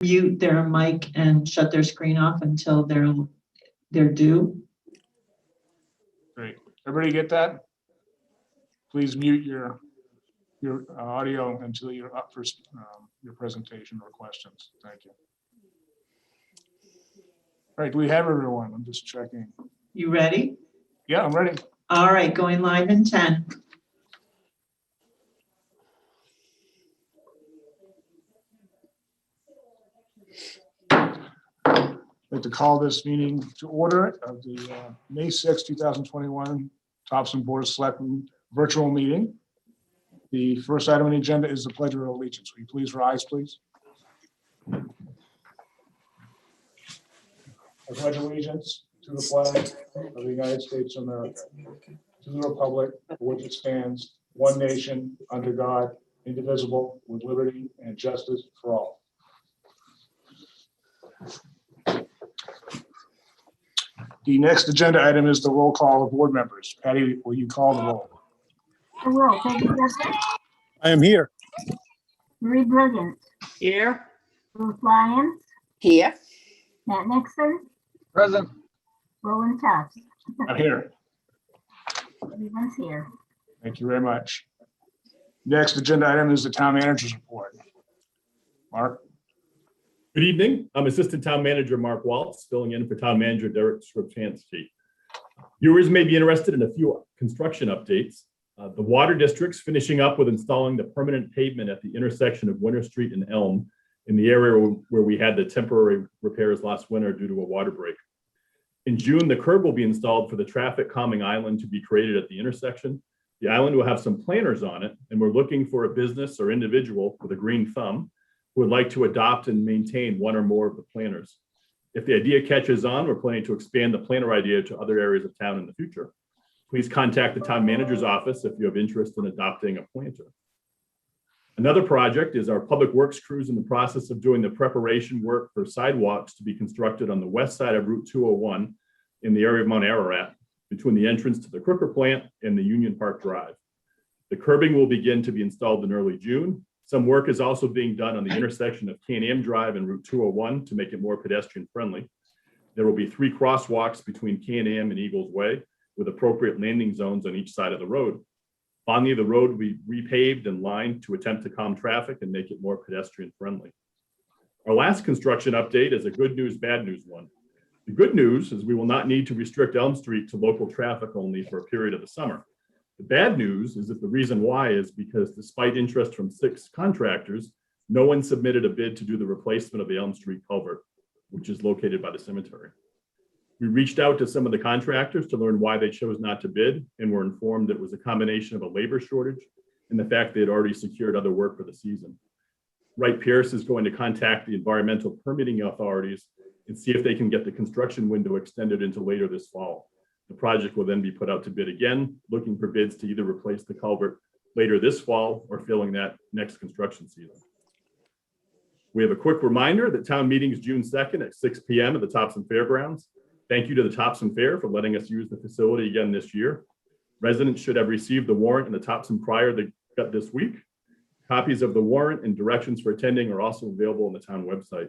mute their mic and shut their screen off until they're due. Great. Everybody get that? Please mute your audio until you're up for your presentation or questions. Thank you. All right, do we have everyone? I'm just checking. You ready? Yeah, I'm ready. All right, going live in 10. I'd like to call this meeting to order of the May 6, 2021 Topsham Board of Selectmen virtual meeting. The first item on the agenda is the Pledge of Allegiance. Will you please rise, please? I pledge allegiance to the flag of the United States of America, to the republic for which it stands, one nation, under God, indivisible, with liberty and justice for all. The next agenda item is the roll call of board members. Patty, will you call the roll? I will. Peggy Gibson, I am here. Marie Brilliant, Here. Ruth Lyons, Here. Matt Nixon, Present. Roland Tufts. I'm here. Everyone's here. Thank you very much. Next agenda item is the town manager's report. Mark? Good evening. I'm Assistant Town Manager Mark Waltz, filling in for Town Manager Derek Srubchansky. Viewers may be interested in a few construction updates. The Water District's finishing up with installing the permanent pavement at the intersection of Winter Street and Elm in the area where we had the temporary repairs last winter due to a water break. In June, the curb will be installed for the traffic calming island to be created at the intersection. The island will have some planters on it, and we're looking for a business or individual with a green thumb who would like to adopt and maintain one or more of the planters. If the idea catches on, we're planning to expand the planter idea to other areas of town in the future. Please contact the town manager's office if you have interest in adopting a planter. Another project is our public works crews in the process of doing the preparation work for sidewalks to be constructed on the west side of Route 201 in the area of Mount Ararat, between the entrance to the Crooker plant and the Union Park Drive. The curbing will begin to be installed in early June. Some work is also being done on the intersection of Can-Am Drive and Route 201 to make it more pedestrian friendly. There will be 3 crosswalks between Can-Am and Eagles Way, with appropriate landing zones on each side of the road. Finally, the road will be repaved and lined to attempt to calm traffic and make it more pedestrian friendly. Our last construction update is a good news, bad news one. The good news is we will not need to restrict Elm Street to local traffic only for a period of the summer. The bad news is that the reason why is because despite interest from 6 contractors, no one submitted a bid to do the replacement of the Elm Street culvert, which is located by the cemetery. We reached out to some of the contractors to learn why they chose not to bid, and were informed it was a combination of a labor shortage and the fact they had already secured other work for the season. Wright Pierce is going to contact the environmental permitting authorities and see if they can get the construction window extended into later this fall. The project will then be put out to bid again, looking for bids to either replace the culvert later this fall or filling that next construction season. We have a quick reminder that town meeting is June 2nd at 6 p.m. at the Topsham Fairgrounds. Thank you to the Topsham Fair for letting us use the facility again this year. Residents should have received the warrant and the Topsham prior they got this week. Copies of the warrant and directions for attending are also available on the town website.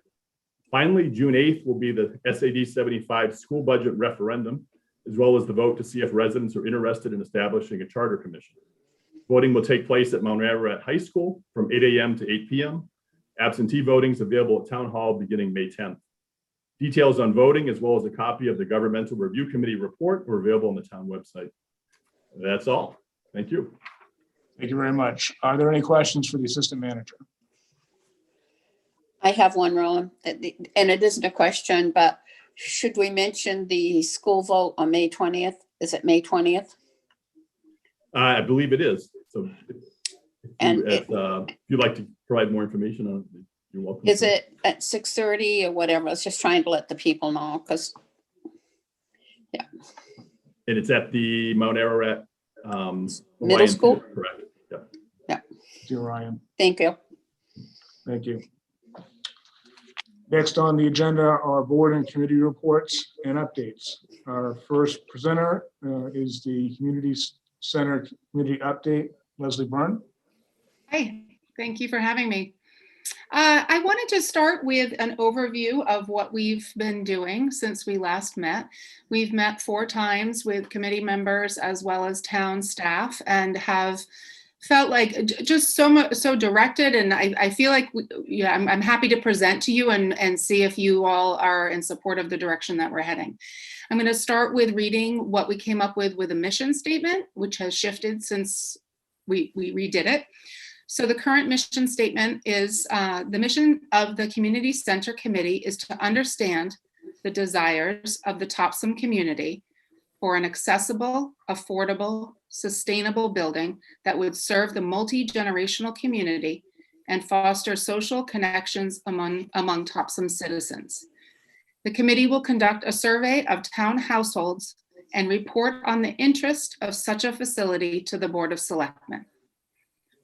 Finally, June 8th will be the SAD 75 school budget referendum, as well as the vote to see if residents are interested in establishing a charter commission. Voting will take place at Mount Ararat High School from 8 a.m. to 8 p.m. Absentee voting is available at Town Hall beginning May 10th. Details on voting, as well as a copy of the Governmental Review Committee report, are available on the town website. That's all. Thank you. Thank you very much. Are there any questions for the assistant manager? I have one, Roland, and it isn't a question, but should we mention the school vote on May 20th? Is it May 20th? I believe it is. So And if you'd like to provide more information on it, you're welcome. Is it at 6:30 or whatever? I was just trying to let the people know, because, yeah. And it's at the Mount Ararat Middle school? Correct. Yeah. Yeah. Thank you, Ryan. Thank you. Thank you. Next on the agenda are board and committee reports and updates. Our first presenter is the Community Center Community Update, Leslie Byrne. Hi, thank you for having me. I wanted to start with an overview of what we've been doing since we last met. We've met 4 times with committee members as well as town staff and have felt like just so directed. And I feel like, I'm happy to present to you and see if you all are in support of the direction that we're heading. I'm going to start with reading what we came up with a mission statement, which has shifted since we redid it. So the current mission statement is the mission of the Community Center Committee is to understand the desires of the Topsham community for an accessible, affordable, sustainable building that would serve the multi-generational community and foster social connections among Topsham citizens. The committee will conduct a survey of town households and report on the interest of such a facility to the Board of Selectmen.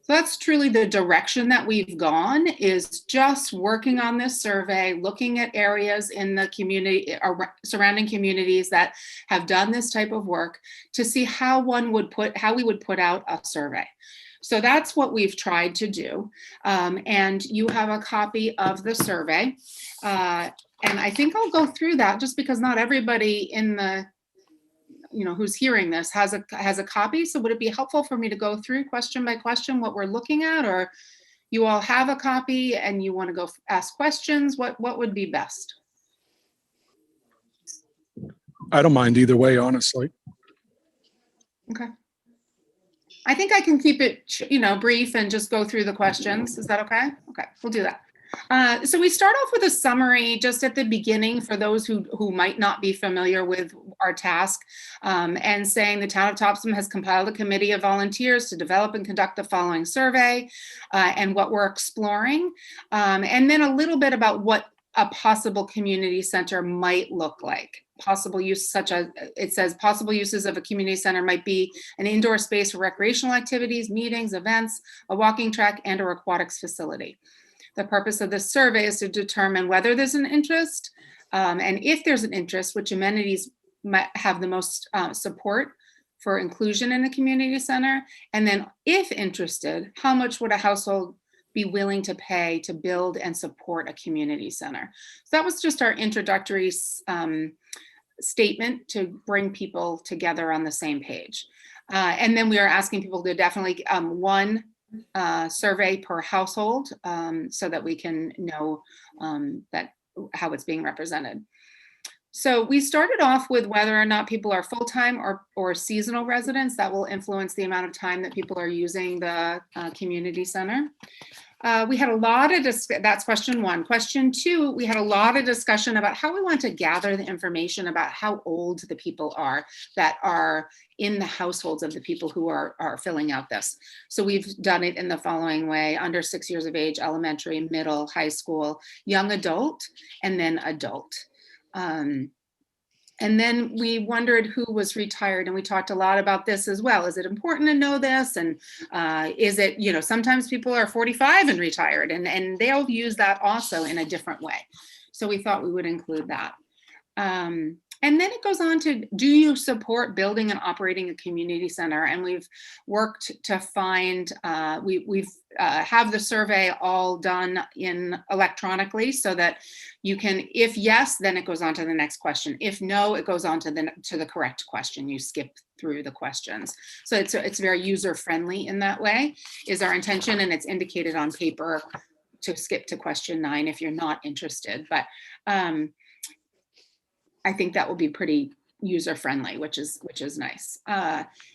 So that's truly the direction that we've gone, is just working on this survey, looking at areas in the community, surrounding communities that have done this type of work to see how we would put out a survey. So that's what we've tried to do. And you have a copy of the survey. And I think I'll go through that just because not everybody in the who's hearing this has a copy. So would it be helpful for me to go through question by question what we're looking at, or you all have a copy and you want to go ask questions? What would be best? I don't mind either way, honestly. Okay. I think I can keep it, brief and just go through the questions. Is that okay? Okay, we'll do that. So we start off with a summary just at the beginning for those who might not be familiar with our task, and saying the town of Topsham has compiled a committee of volunteers to develop and conduct the following survey and what we're exploring. And then a little bit about what a possible community center might look like. Possible use, such as it says, possible uses of a community center might be an indoor space for recreational activities, meetings, events, a walking track, and or aquatics facility. The purpose of this survey is to determine whether there's an interest, and if there's an interest, which amenities might have the most support for inclusion in the community center. And then if interested, how much would a household be willing to pay to build and support a community center? So that was just our introductory statement to bring people together on the same page. And then we are asking people to definitely one survey per household, so that we can know how it's being represented. So we started off with whether or not people are full-time or seasonal residents. That will influence the amount of time that people are using the community center. We had a lot of that's question 1. Question 2, we had a lot of discussion about how we want to gather the information about how old the people are that are in the households of the people who are filling out this. So we've done it in the following way: under 6 years of age, elementary, middle, high school, young adult, and then adult. And then we wondered who was retired, and we talked a lot about this as well. Is it important to know this? And is it, sometimes people are 45 and retired, and they'll use that also in a different way. So we thought we would include that. And then it goes on to, do you support building and operating a community center? And we've worked to find, we've have the survey all done electronically so that you can, if yes, then it goes on to the next question. If no, it goes on to the correct question. You skip through the questions. So it's very user-friendly in that way, is our intention, and it's indicated on paper to skip to question 9 if you're not interested. But I think that will be pretty user-friendly, which is nice.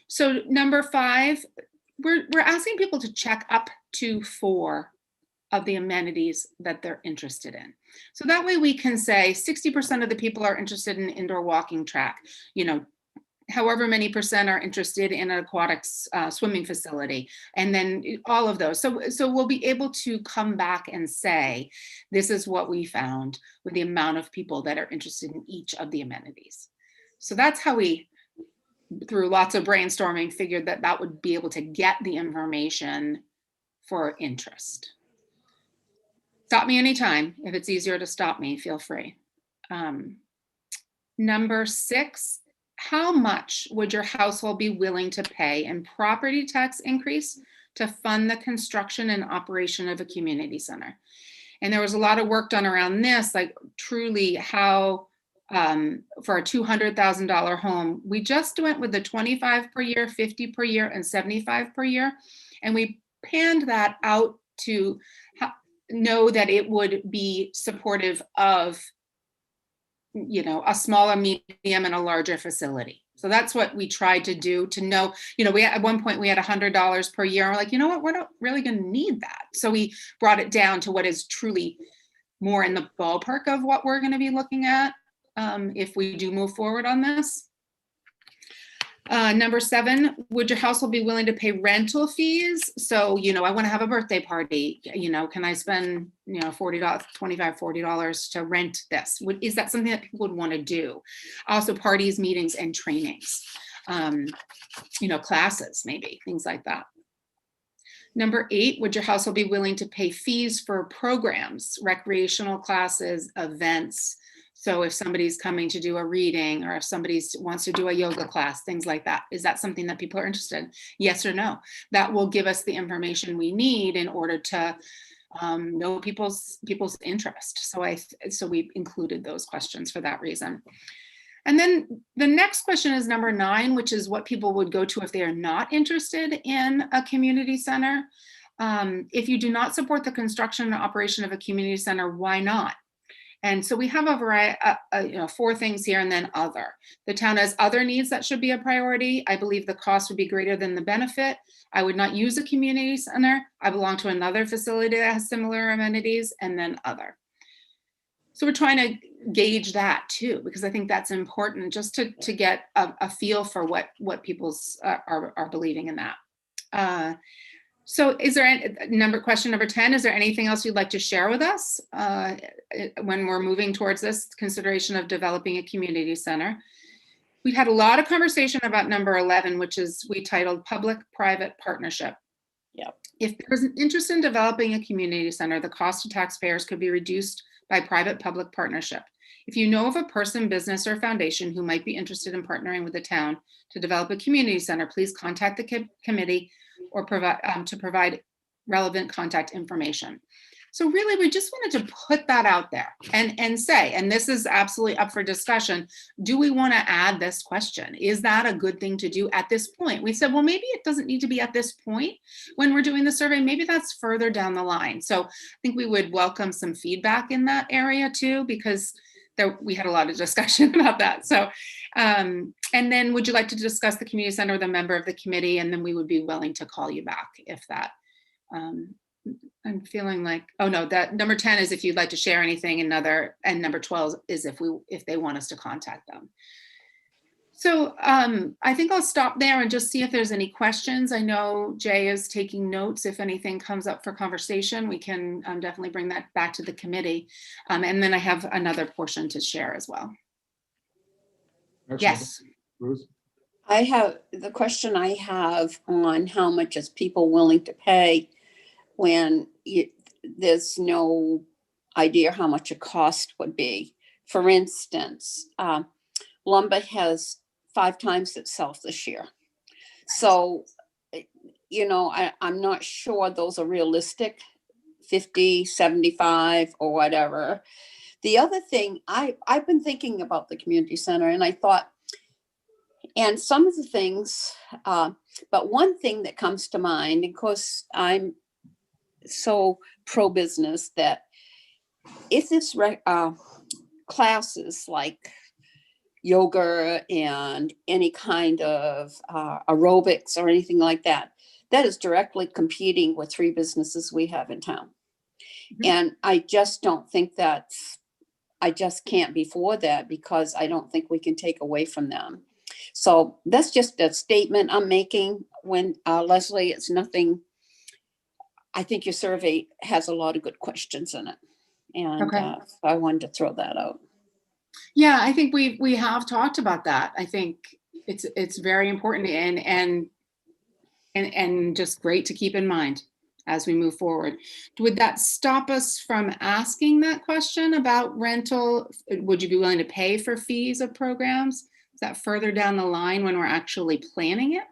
So number 5, we're asking people to check up to 4 of the amenities that they're interested in. So that way we can say 60% of the people are interested in indoor walking track, however many percent are interested in an aquatics swimming facility, and then all of those. So we'll be able to come back and say, this is what we found with the amount of people that are interested in each of the amenities. So that's how we, through lots of brainstorming, figured that would be able to get the information for interest. Stop me anytime. If it's easier to stop me, feel free. Number 6, how much would your household be willing to pay in property tax increase to fund the construction and operation of a community center? And there was a lot of work done around this, like truly how, for a $200,000 home, we just went with the 25 per year, 50 per year, and 75 per year. And we panned that out to know that it would be supportive of, you know, a smaller, medium, and a larger facility. So that's what we tried to do to know, you know, at one point we had $100 per year. And we're like, you know what, we're not really going to need that. So we brought it down to what is truly more in the ballpark of what we're going to be looking at if we do move forward on this. Number 7, would your household be willing to pay rental fees? So, you know, I want to have a birthday party, you know, can I spend, you know, $40, $25, $40 to rent this? Is that something that people would want to do? Also parties, meetings, and trainings, you know, classes, maybe, things like that. Number 8, would your household be willing to pay fees for programs, recreational classes, events? So if somebody's coming to do a reading, or if somebody wants to do a yoga class, things like that, is that something that people are interested in? Yes or no? That will give us the information we need in order to know people's interest. So we included those questions for that reason. And then the next question is number 9, which is what people would go to if they are not interested in a community center. If you do not support the construction and operation of a community center, why not? And so we have a variety, you know, 4 things here, and then other. The town has other needs that should be a priority. I believe the cost would be greater than the benefit. I would not use a community center. I belong to another facility that has similar amenities, and then other. So we're trying to gauge that too, because I think that's important just to get a feel for what people's are believing in that. So is there question number 10, is there anything else you'd like to share with us when we're moving towards this consideration of developing a community center? We've had a lot of conversation about number 11, which is we titled Public-Private Partnership. Yep. If there's an interest in developing a community center, the cost to taxpayers could be reduced by private-public partnership. If you know of a person, business, or foundation who might be interested in partnering with the town to develop a community center, please contact the committee or provide relevant contact information. So really, we just wanted to put that out there and say, and this is absolutely up for discussion, do we want to add this question? Is that a good thing to do at this point? We said, well, maybe it doesn't need to be at this point when we're doing the survey. Maybe that's further down the line. So I think we would welcome some feedback in that area too, because we had a lot of discussion about that. So, and then would you like to discuss the community center with a member of the committee? And then we would be willing to call you back if that, I'm feeling like, oh no, that number 10 is if you'd like to share anything, and number 12 is if they want us to contact them. So I think I'll stop there and just see if there's any questions. I know Jay is taking notes. If anything comes up for conversation, we can definitely bring that back to the committee. And then I have another portion to share as well. Excellent. Yes. Ruth? The question I have on how much is people willing to pay when there's no idea how much a cost would be. For instance, lumber has 5 times itself this year. So, you know, I'm not sure those are realistic, 50, 75 or whatever. The other thing, I've been thinking about the community center, and I thought, and some of the things, but one thing that comes to mind, of course, I'm so pro-business that if this classes like yoga and any kind of aerobics or anything like that, that is directly competing with 3 businesses we have in town. Mm-hmm. And I just don't think I just can't be for that, because I don't think we can take away from them. So that's just a statement I'm making. When Leslie, it's nothing. I think your survey has a lot of good questions in it. And okay. So I wanted to throw that out. Yeah, I think we have talked about that. I think it's very important and just great to keep in mind as we move forward. Would that stop us from asking that question about rental? Would you be willing to pay for fees of programs? Is that further down the line when we're actually planning it?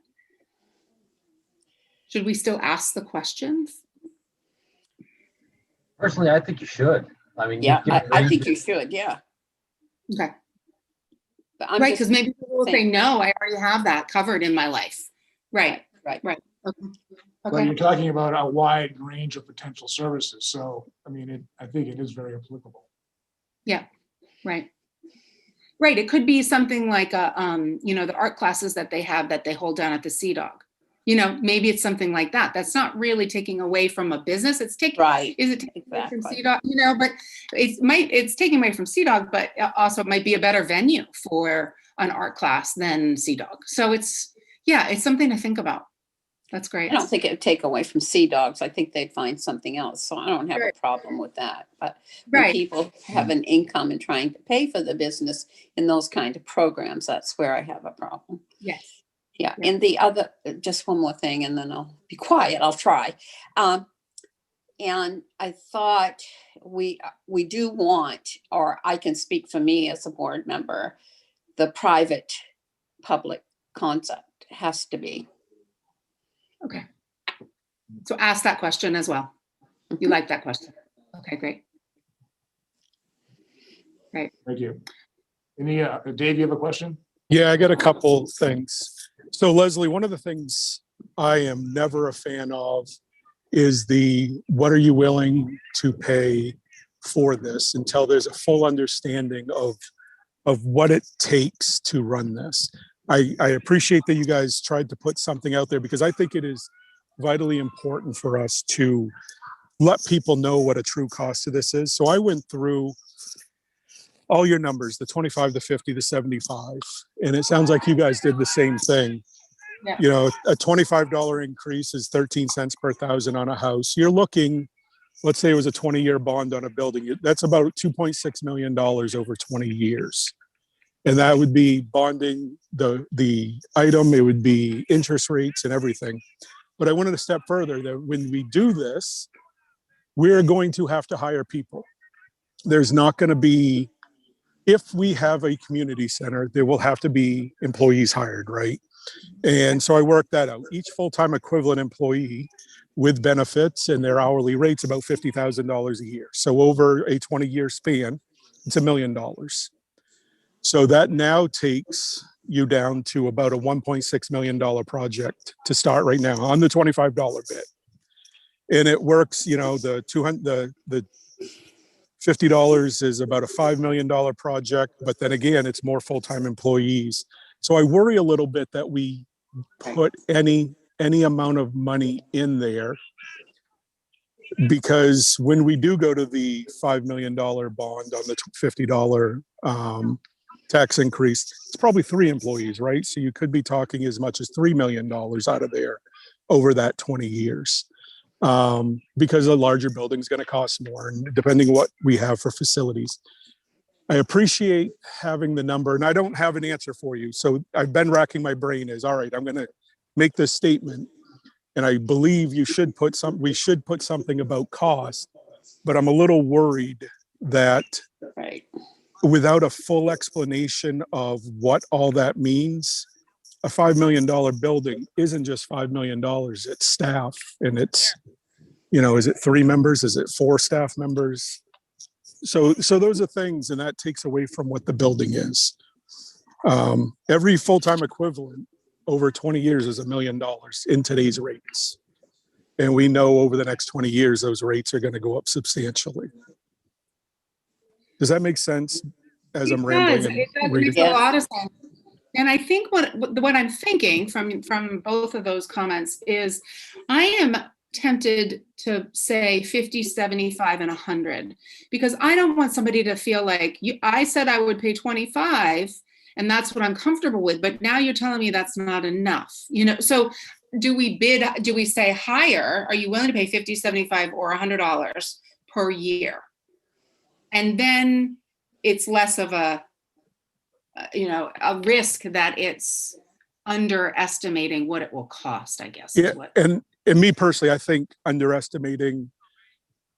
Should we still ask the questions? Personally, I think you should. I mean, Yeah, give a I range. think you should, yeah. Okay, But I'm right, just because maybe people will say, saying- no, I already have that covered in my life. Right, Right. right. Okay. But you're Okay, talking about a wide range of potential services. So, I mean, I think it is very applicable. right. Right, it could be something like the art classes that they have that they hold down at the Sea Dog. Maybe it's something like that. That's not really taking away from a business. It's taking, Right, is it taking away from exactly. Sea Dog? But it's taking away from Sea Dog, but also it might be a better venue for an art class than Sea Dog. So it's something to think about. That's great. I don't think it would take away from Sea Dogs. I think they'd find something else. So I don't have Right. a problem with that. But when Right. people have an income and trying to pay for the business in those kind of programs, that's where I have a problem. Yes. Yeah. Yeah. And the other, just one more thing, and then I'll be quiet. I'll try. And I thought we do want, or I can speak for me as a board member, the private public concept has to be. Okay. So ask that question as well. You like that question? Okay, great. Thank you. Any, Dave, you have a question? Yeah, I got a couple things. So Leslie, one of the things I am never a fan of is what are you willing to pay for this until there's a full understanding of what it takes to run this. I appreciate that you guys tried to put something out there because I think it is vitally important for us to let people know what a true cost of this is. So I went through all your numbers, the 25, the 50, the 75, and it sounds like you guys did the same thing. Yeah. A $25 increase is 13 cents per thousand on a house. You're looking, let's say it was a 20-year bond on a building. That's about $2.6 million over 20 years. And that would be bonding the item, it would be interest rates and everything. But I wanted to step further that when we do this, we're going to have to hire people. There's not going to be, if we have a community center, there will have to be employees hired, right? And so I worked that out. Each full-time equivalent employee with benefits and their hourly rates about $50,000 a year. So over a 20-year span, it's $1 million. So that now takes you down to about a $1.6 million project to start right now on the $25 bit. And it works, the $50 is about a $5 million project, but then again, it's more full-time employees. So I worry a little bit that we put any amount of money in there, because when we do go to the $5 million bond on the $50 tax increase, it's probably 3 employees, right? So you could be talking as much as $3 million out of there over that 20 years. Because a larger building is going to cost more, and depending what we have for facilities. I appreciate having the number, and I don't have an answer for you. So I've been racking my brain all right, I'm going to make this statement, and I believe we should put something about cost, but I'm a little worried that Right. without a full explanation of what all that means, a $5 million building isn't just $5 million, it's staff, and it's, is it 3 members? Is it 4 staff members? So those are things, and that takes away from what the building is. Every full-time equivalent over 20 years is $1 million in today's rates. And we know over the next 20 years, those rates are going to go up substantially. Does that make sense as I'm rambling? It does. It reading? makes a lot of sense. And I think what I'm thinking from both of those comments is I am tempted to say 50, 75, and 100, because I don't want somebody to feel like I said I would pay 25 and that's what I'm comfortable with, but now you're telling me that's not enough, so do we say higher? Are you willing to pay 50, 75, or $100 per year? And then it's less of a risk that it's underestimating what it will cost, I guess. Yeah, and me personally, I think underestimating,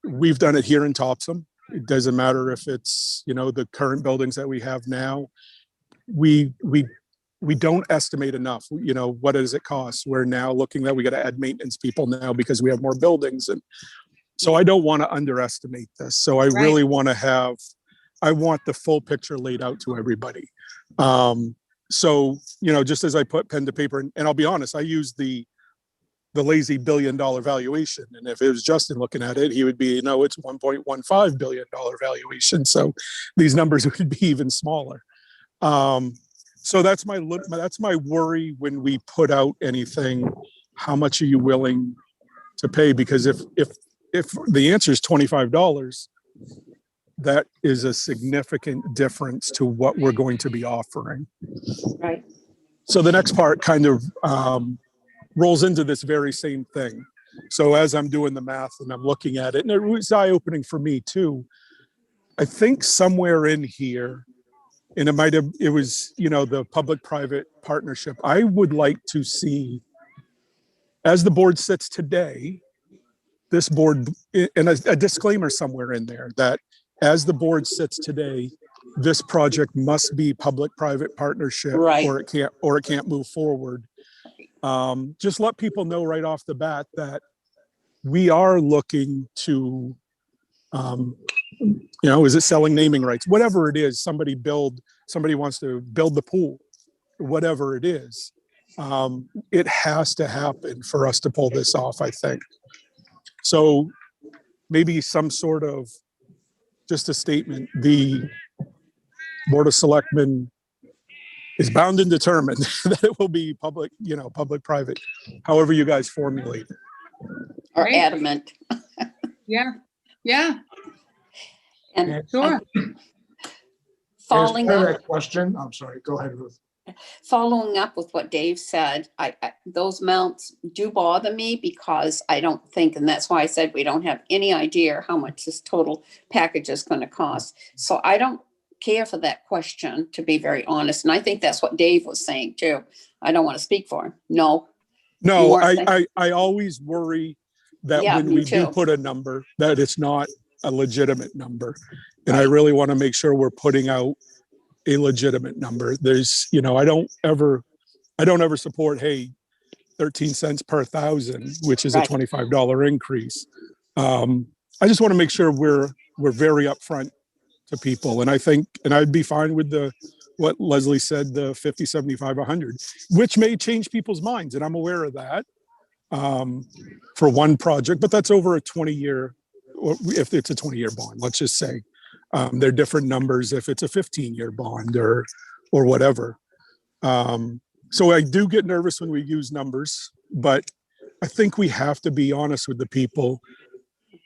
we've done it here in Topsham. It doesn't matter if it's, the current buildings that we have now. We don't estimate enough. What does it cost? We're now looking that we got to add maintenance people now because we have more buildings. And So I don't want to underestimate this. So I really want to have, I want the full picture laid out to everybody. So, you know, just as I put pen to paper, and I'll be honest, I use the lazy $1 billion valuation. And if it was Justin looking at it, he would be, no, it's $1.15 billion valuation. So these numbers would be even smaller. So that's my worry when we put out anything. How much are you willing to pay? Because if the answer is $25, that is a significant difference to what we're going to be offering. Right. So the next part kind of rolls into this very same thing. So as I'm doing the math and I'm looking at it, and it was eye-opening for me too, I think somewhere in here, and it was, you know, the public-private partnership, I would like to see, as the board sits today, this board, and a disclaimer somewhere in there that as the board sits today, this project must be public-private partnership, Right. or it can't move forward. Just let people know right off the bat that we are looking to, you know, is it selling naming rights? Whatever it is, somebody wants to build the pool, whatever it is. It has to happen for us to pull this off, I think. So maybe some sort of, just a statement, the Board of Selectmen is bound and determined that it will be public, you know, public-private, however you guys formulate it. Or Right. adamant. Yeah, yeah, And sure. following Here's up, that question. I'm sorry. Go ahead, Ruth. following up with what Dave said, I those amounts do bother me because I don't think, and that's why I said we don't have any idea how much this total package is going to cost. So I don't care for that question, to be very honest. And I think that's what Dave was saying too. I don't want to speak for him. No. You No, weren't saying- I always worry that Yeah, when me we do too. put a number, that it's not a legitimate number. And I really want to make sure we're putting out a legitimate number. There's, you know, I don't ever support, hey, 13 cents per thousand, which is Right. a $25 increase. I just want to make sure we're very upfront to people. And I think, and I'd be fine with what Leslie said, the 50, 75, 100, which may change people's minds. And I'm aware of that for one project, but that's over a 20-year, or if it's a 20-year bond, let's just say. They're different numbers if it's a 15-year bond or whatever. So I do get nervous when we use numbers, but I think we have to be honest with the people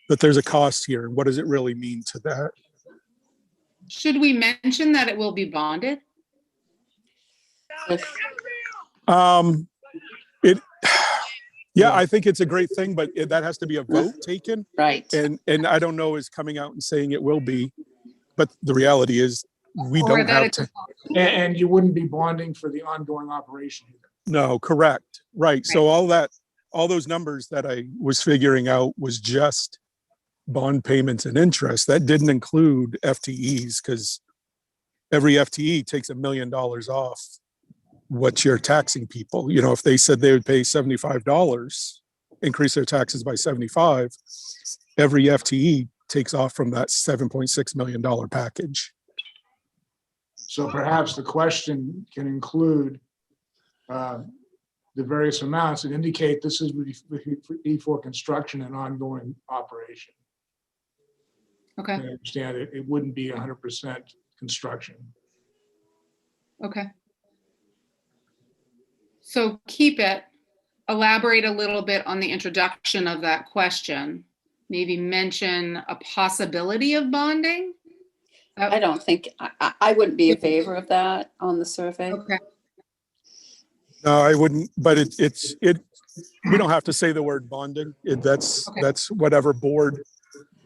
that there's a cost here. And what does it really mean to that? Should we mention that it will be bonded? I think it's a great thing, but that has to be a vote taken. Right. And I don't know is coming out and saying it will be, but the reality is we Or don't that have it's- to. And you wouldn't be bonding for the ongoing operation either. No, correct. Right. So all those numbers that I was figuring out was just bond payments and interest. That didn't include FTEs, because every FTE takes $1 million off what you're taxing people. You know, if they said they would pay $75, increase their taxes by 75, every FTE takes off from that $7.6 million package. So perhaps the question can include the various amounts and indicate this is for construction and ongoing operation. Okay, I understand it wouldn't be 100% construction. okay. So keep it, elaborate a little bit on the introduction of that question. Maybe mention a possibility of bonding? I don't think, I wouldn't be in favor of that on the survey. Okay, No, I wouldn't, but we don't have to say the word bonding. That's whatever board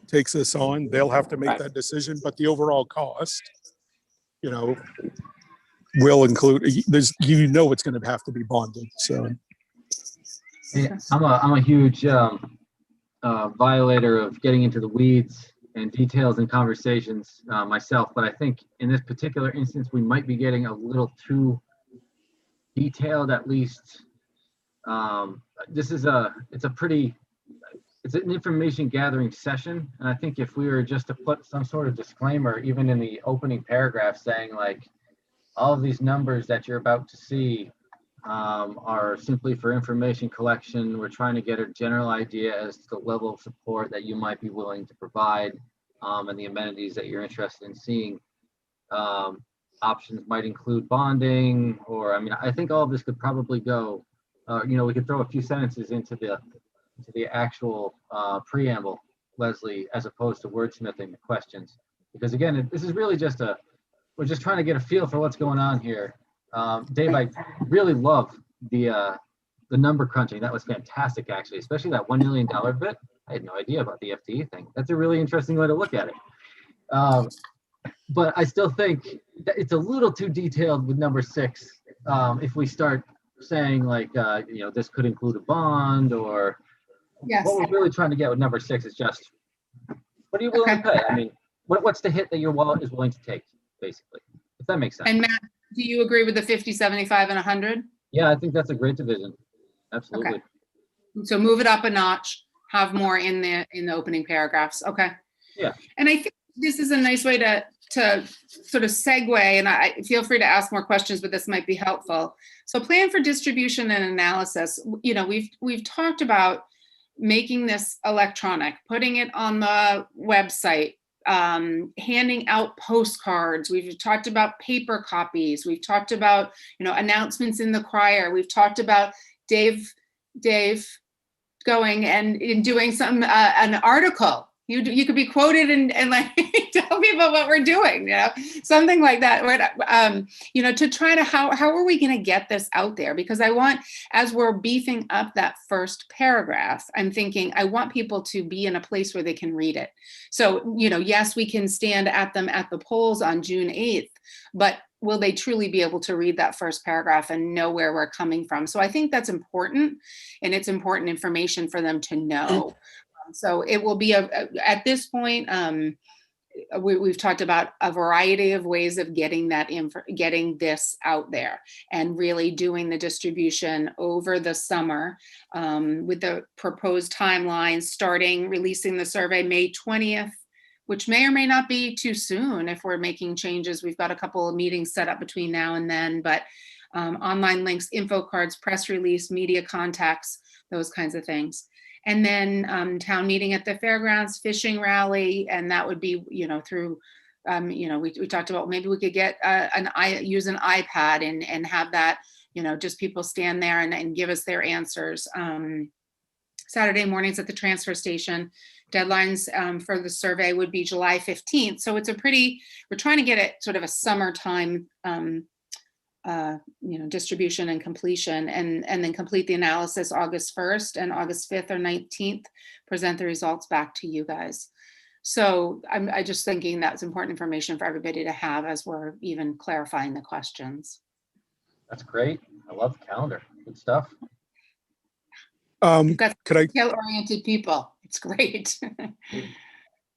takes this on. They'll have to make Right. that decision, but the overall cost, you know, will include, you know, it's going to have to be bonded. So Yeah, I'm a huge violator of getting into the weeds and details and conversations myself, but I think in this particular instance, we might be getting a little too detailed, at least. It's it's an information gathering session. And I think if we were just to put some sort of disclaimer, even in the opening paragraph saying like, all of these numbers that you're about to see are simply for information collection. We're trying to get a general idea as to the level of support that you might be willing to provide and the amenities that you're interested in seeing. Options might include bonding, or I mean, I think all of this could probably go, we could throw a few sentences into the actual preamble, Leslie, as opposed to wordsmithing the questions. Because again, this is really just we're just trying to get a feel for what's going on here. Dave, I really love the number crunching. That was fantastic, actually, especially that $1 million bit. I had no idea about the FTE thing. That's a really interesting way to look at it. But I still think that it's a little too detailed with number 6. If we start saying like, this could include a bond, or Yes. what we're really trying to get with number 6 is just, what are you willing to pay? I mean, what's the hit that your wallet is willing to take, basically, if that makes sense. And Matt, do you agree with the 50, 75, and 100? Yeah, I think that's a great division. Absolutely. Okay. So move it up a notch, have more in the opening paragraphs. Okay. Yeah. And I think this is a nice way to sort of segue, and I feel free to ask more questions, but this might be helpful. So plan for distribution and analysis. We've talked about making this electronic, putting it on the website, handing out postcards. We've talked about paper copies. We've talked about, announcements in the crier. We've talked about Dave going and doing an article. You could be quoted and like tell people what we're doing, something like that. To try to, how are we going to get this out there? Because I want, as we're beefing up that first paragraph, I'm thinking I want people to be in a place where they can read it. So, yes, we can stand at them at the polls on June 8th, but will they truly be able to read that first paragraph and know where we're coming from? So I think that's important, and it's important information for them to know. So it will be at this point, we've talked about a variety of ways of getting getting this out there, and really doing the distribution over the summer with the proposed timeline, starting releasing the survey May 20th, which may or may not be too soon if we're making changes. We've got a couple of meetings set up between now and then, but online links, info cards, press release, media contacts, those kinds of things. And then town meeting at the fairgrounds, fishing rally, and that would be, through, we talked about maybe we could get use an iPad and have that, just people stand there and give us their answers. Saturday mornings at the transfer station. Deadlines for the survey would be July 15th. So it's we're trying to get it sort of a summertime distribution and completion, and then complete the analysis August 1st and August 5th or 19th, present the results back to you guys. So I'm just thinking that's important information for everybody to have as we're even clarifying the questions. That's great. I love the calendar. Good stuff. You've got Could I, detail-oriented people. It's great.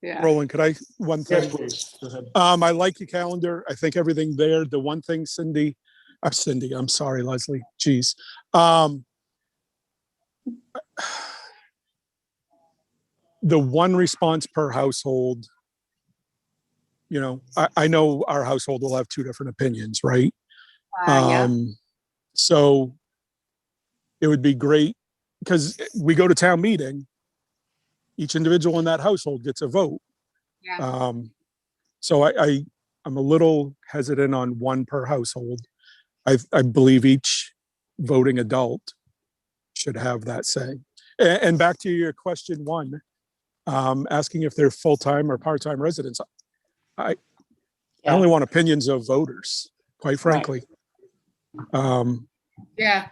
Yeah. Roland, could I, one Yes, thing? please. Go ahead. I like your calendar. I think everything there. The one thing, Cindy, I'm sorry, Leslie. Geez. The one response per household, I know our household will have 2 different opinions, right? Yeah. So it would be great, because we go to town meeting, each individual in that household gets a vote. Yeah. So I'm a little hesitant on 1 per household. I believe each voting adult should have that say. And back to your question 1, asking if they're full-time or part-time residents. I only want opinions of voters, quite frankly. Yeah.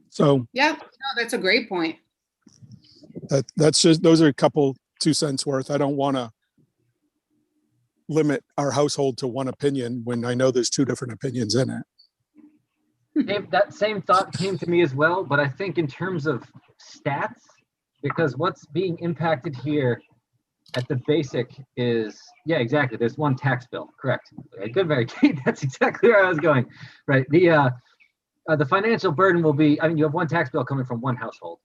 So Yeah. No, that's a great point. that's just, those are a couple 2 cents worth. I don't want to limit our household to 1 opinion when I know there's 2 different opinions in it. Dave, that same thought came to me as well, but I think in terms of stats, because what's being impacted here at the basic is, yeah, exactly. There's 1 tax bill, correct? Good, Mary Kate. That's exactly where I was going. Right. The financial burden will be, you have 1 tax bill coming from 1 household.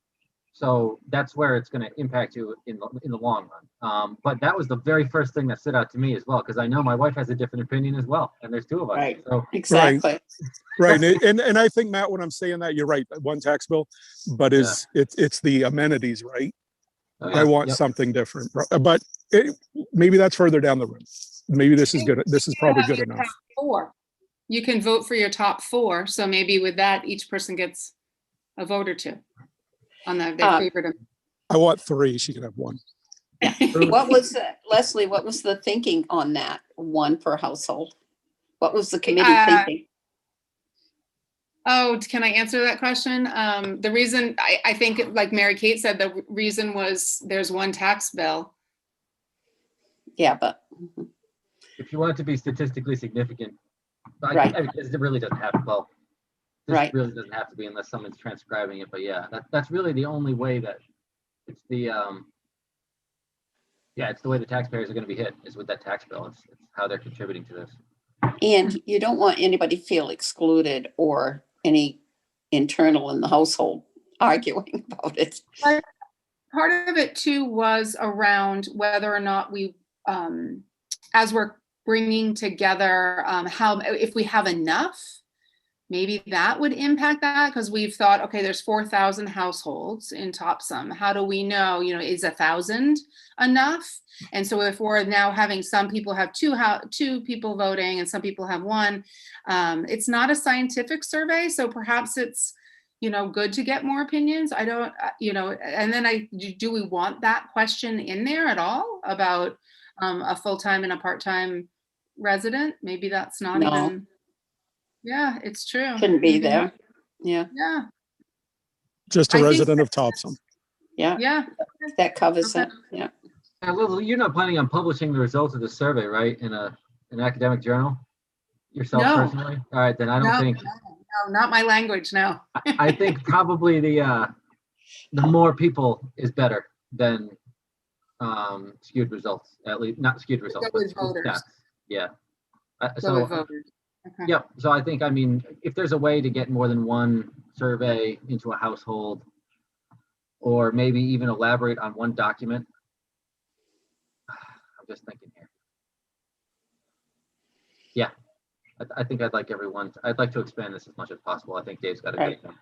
So that's where it's going to impact you in the long run. But that was the very first thing that stood out to me as well, because I know my wife has a different opinion as well, and there's two of us. Right. So Exactly. Right, and I think, Matt, when I'm saying that, you're right, one tax bill, but it's the amenities, right? I want something different, but maybe that's further down the road. Maybe this is good. This is probably good enough. 4. You can vote for your top 4. So maybe with that, each person gets a vote or 2 on their favorite. I want 3. She can have 1. What was, Leslie, what was the thinking on that? 1 per household? What was the committee thinking? Oh, can I answer that question? The reason, I think, like Mary Kate said, the reason was there's 1 tax bill. Yeah, but. if you want it to be statistically significant, Right. It really doesn't have to. Well, this Right. really doesn't have to be unless someone's transcribing it. But yeah, that's really the only way that it's the it's the way the taxpayers are going to be hit is with that tax bill. It's how they're contributing to this. And you don't want anybody to feel excluded or any internal in the household arguing about it. Part of it too was around whether or not we, as we're bringing together, how, if we have enough, maybe that would impact that, because we've thought, okay, there's 4,000 households in Topsham. How do we know, is 1,000 enough? And so if we're now having some people have two people voting and some people have 1, it's not a scientific survey. So perhaps it's, good to get more opinions. I don't, and then do we want that question in there at all about a full-time and a part-time resident? Maybe that's not even. Yeah, it's true. Shouldn't be there. Yeah. Yeah. Just a resident of Topsham. Yeah. Yeah. That covers it. Yeah. Well, you're not planning on publishing the results of the survey, right? In an academic journal yourself personally? All right, then I don't think. No, not my language. No. I think probably the more people is better than skewed results. At least not skewed results. Go with voters. Stats. Yeah. Go with voters. Okay. Yep. So I think, if there's a way to get more than 1 survey into a household, or maybe even elaborate on 1 document. I'm just thinking here. Yeah. I think I'd like to expand this as much as possible. I think Dave's got a great point.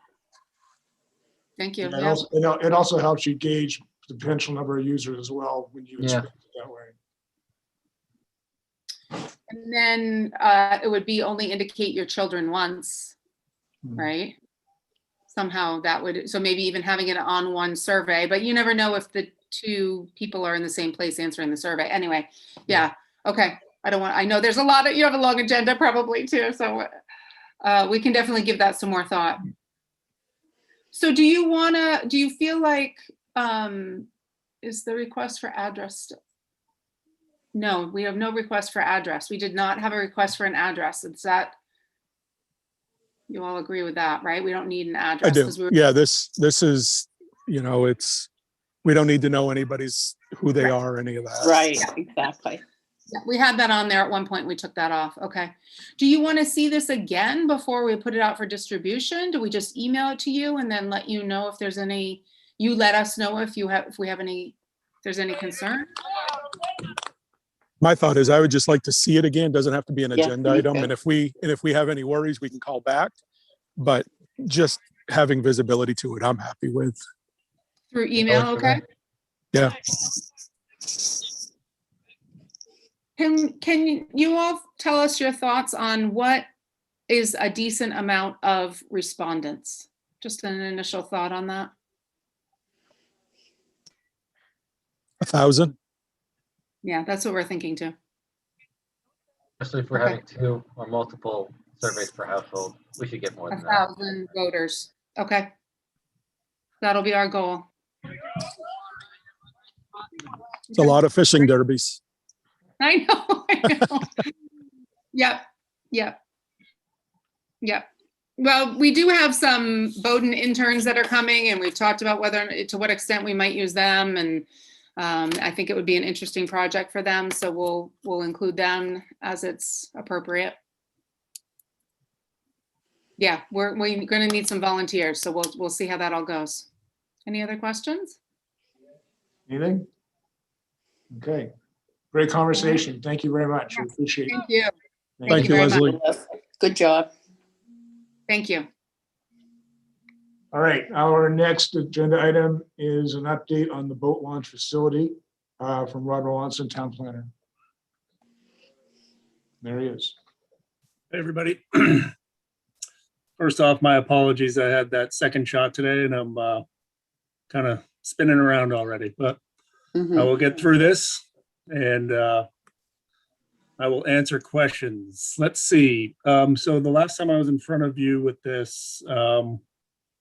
Thank you. And it also helps you gauge the potential number of users as well when you expand it that way. And then it would be only indicate your children once, right? Somehow that would, so maybe even having it on 1 survey, but you never know if the 2 people are in the same place answering the survey. Anyway, yeah. Okay. I know there's a lot of, you have a long agenda probably too. So we can definitely give that some more thought. So do you feel like, is the request for address? No, we have no request for address. We did not have a request for an address. It's that, you all agree with that, right? We don't need an address. I do. Yeah, this is, it's, we don't need to know who they are, any of that. Right, exactly. Yeah, we had that on there at one point. We took that off. Okay. Do you want to see this again before we put it out for distribution? Do we just email it to you and then let you know if there's any, you let us know if there's any concern? My thought is I would just like to see it again. Doesn't have to be an agenda item. too. And if we have any worries, we can call back. But just having visibility to it, I'm happy with. Through email, okay? Yeah. Can you all tell us your thoughts on what is a decent amount of respondents? Just an initial thought on that. 1,000. Yeah, that's what we're thinking too. Especially if we're having 2 or multiple surveys per household, we should get more than that. 1,000 voters. Okay. That'll be our goal. It's a lot of fishing derbies. I know. Yep. Well, we do have some Bowdoin interns that are coming, and we've talked about to what extent we might use them. And I think it would be an interesting project for them. So we'll include them as it's appropriate. Yeah, we're going to need some volunteers. So we'll see how that all goes. Any other questions? Anything? Okay, great conversation. Thank you very much. I appreciate it. Thank you. Thank you, very much. Leslie. Good job. Thank you. All right, our next agenda item is an update on the boat launch facility from Rod Rollinson, Town Planner. There he is. Hey, everybody. First off, my apologies. I had that second shot today and I'm kind of spinning around already, but I will get through this and I will answer questions. Let's see. So the last time I was in front of you with this to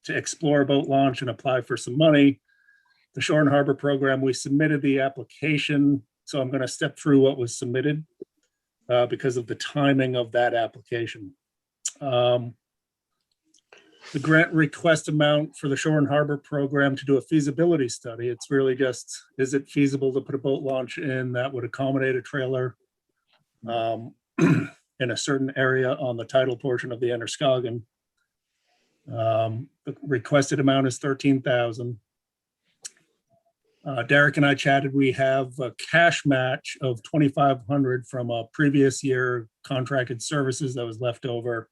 explore a boat launch and apply for some money, the Shore and Harbor program, we submitted the application. So I'm going to step through what was submitted because of the timing of that application. The grant request amount for the Shore and Harbor program to do a feasibility study. It's really just, is it feasible to put a boat launch in that would accommodate a trailer in a certain area on the tidal portion of the Androscoggin. The requested amount is $13,000. Derek and I chatted. We have a cash match of $2,500 from a previous year contracted services that was left over.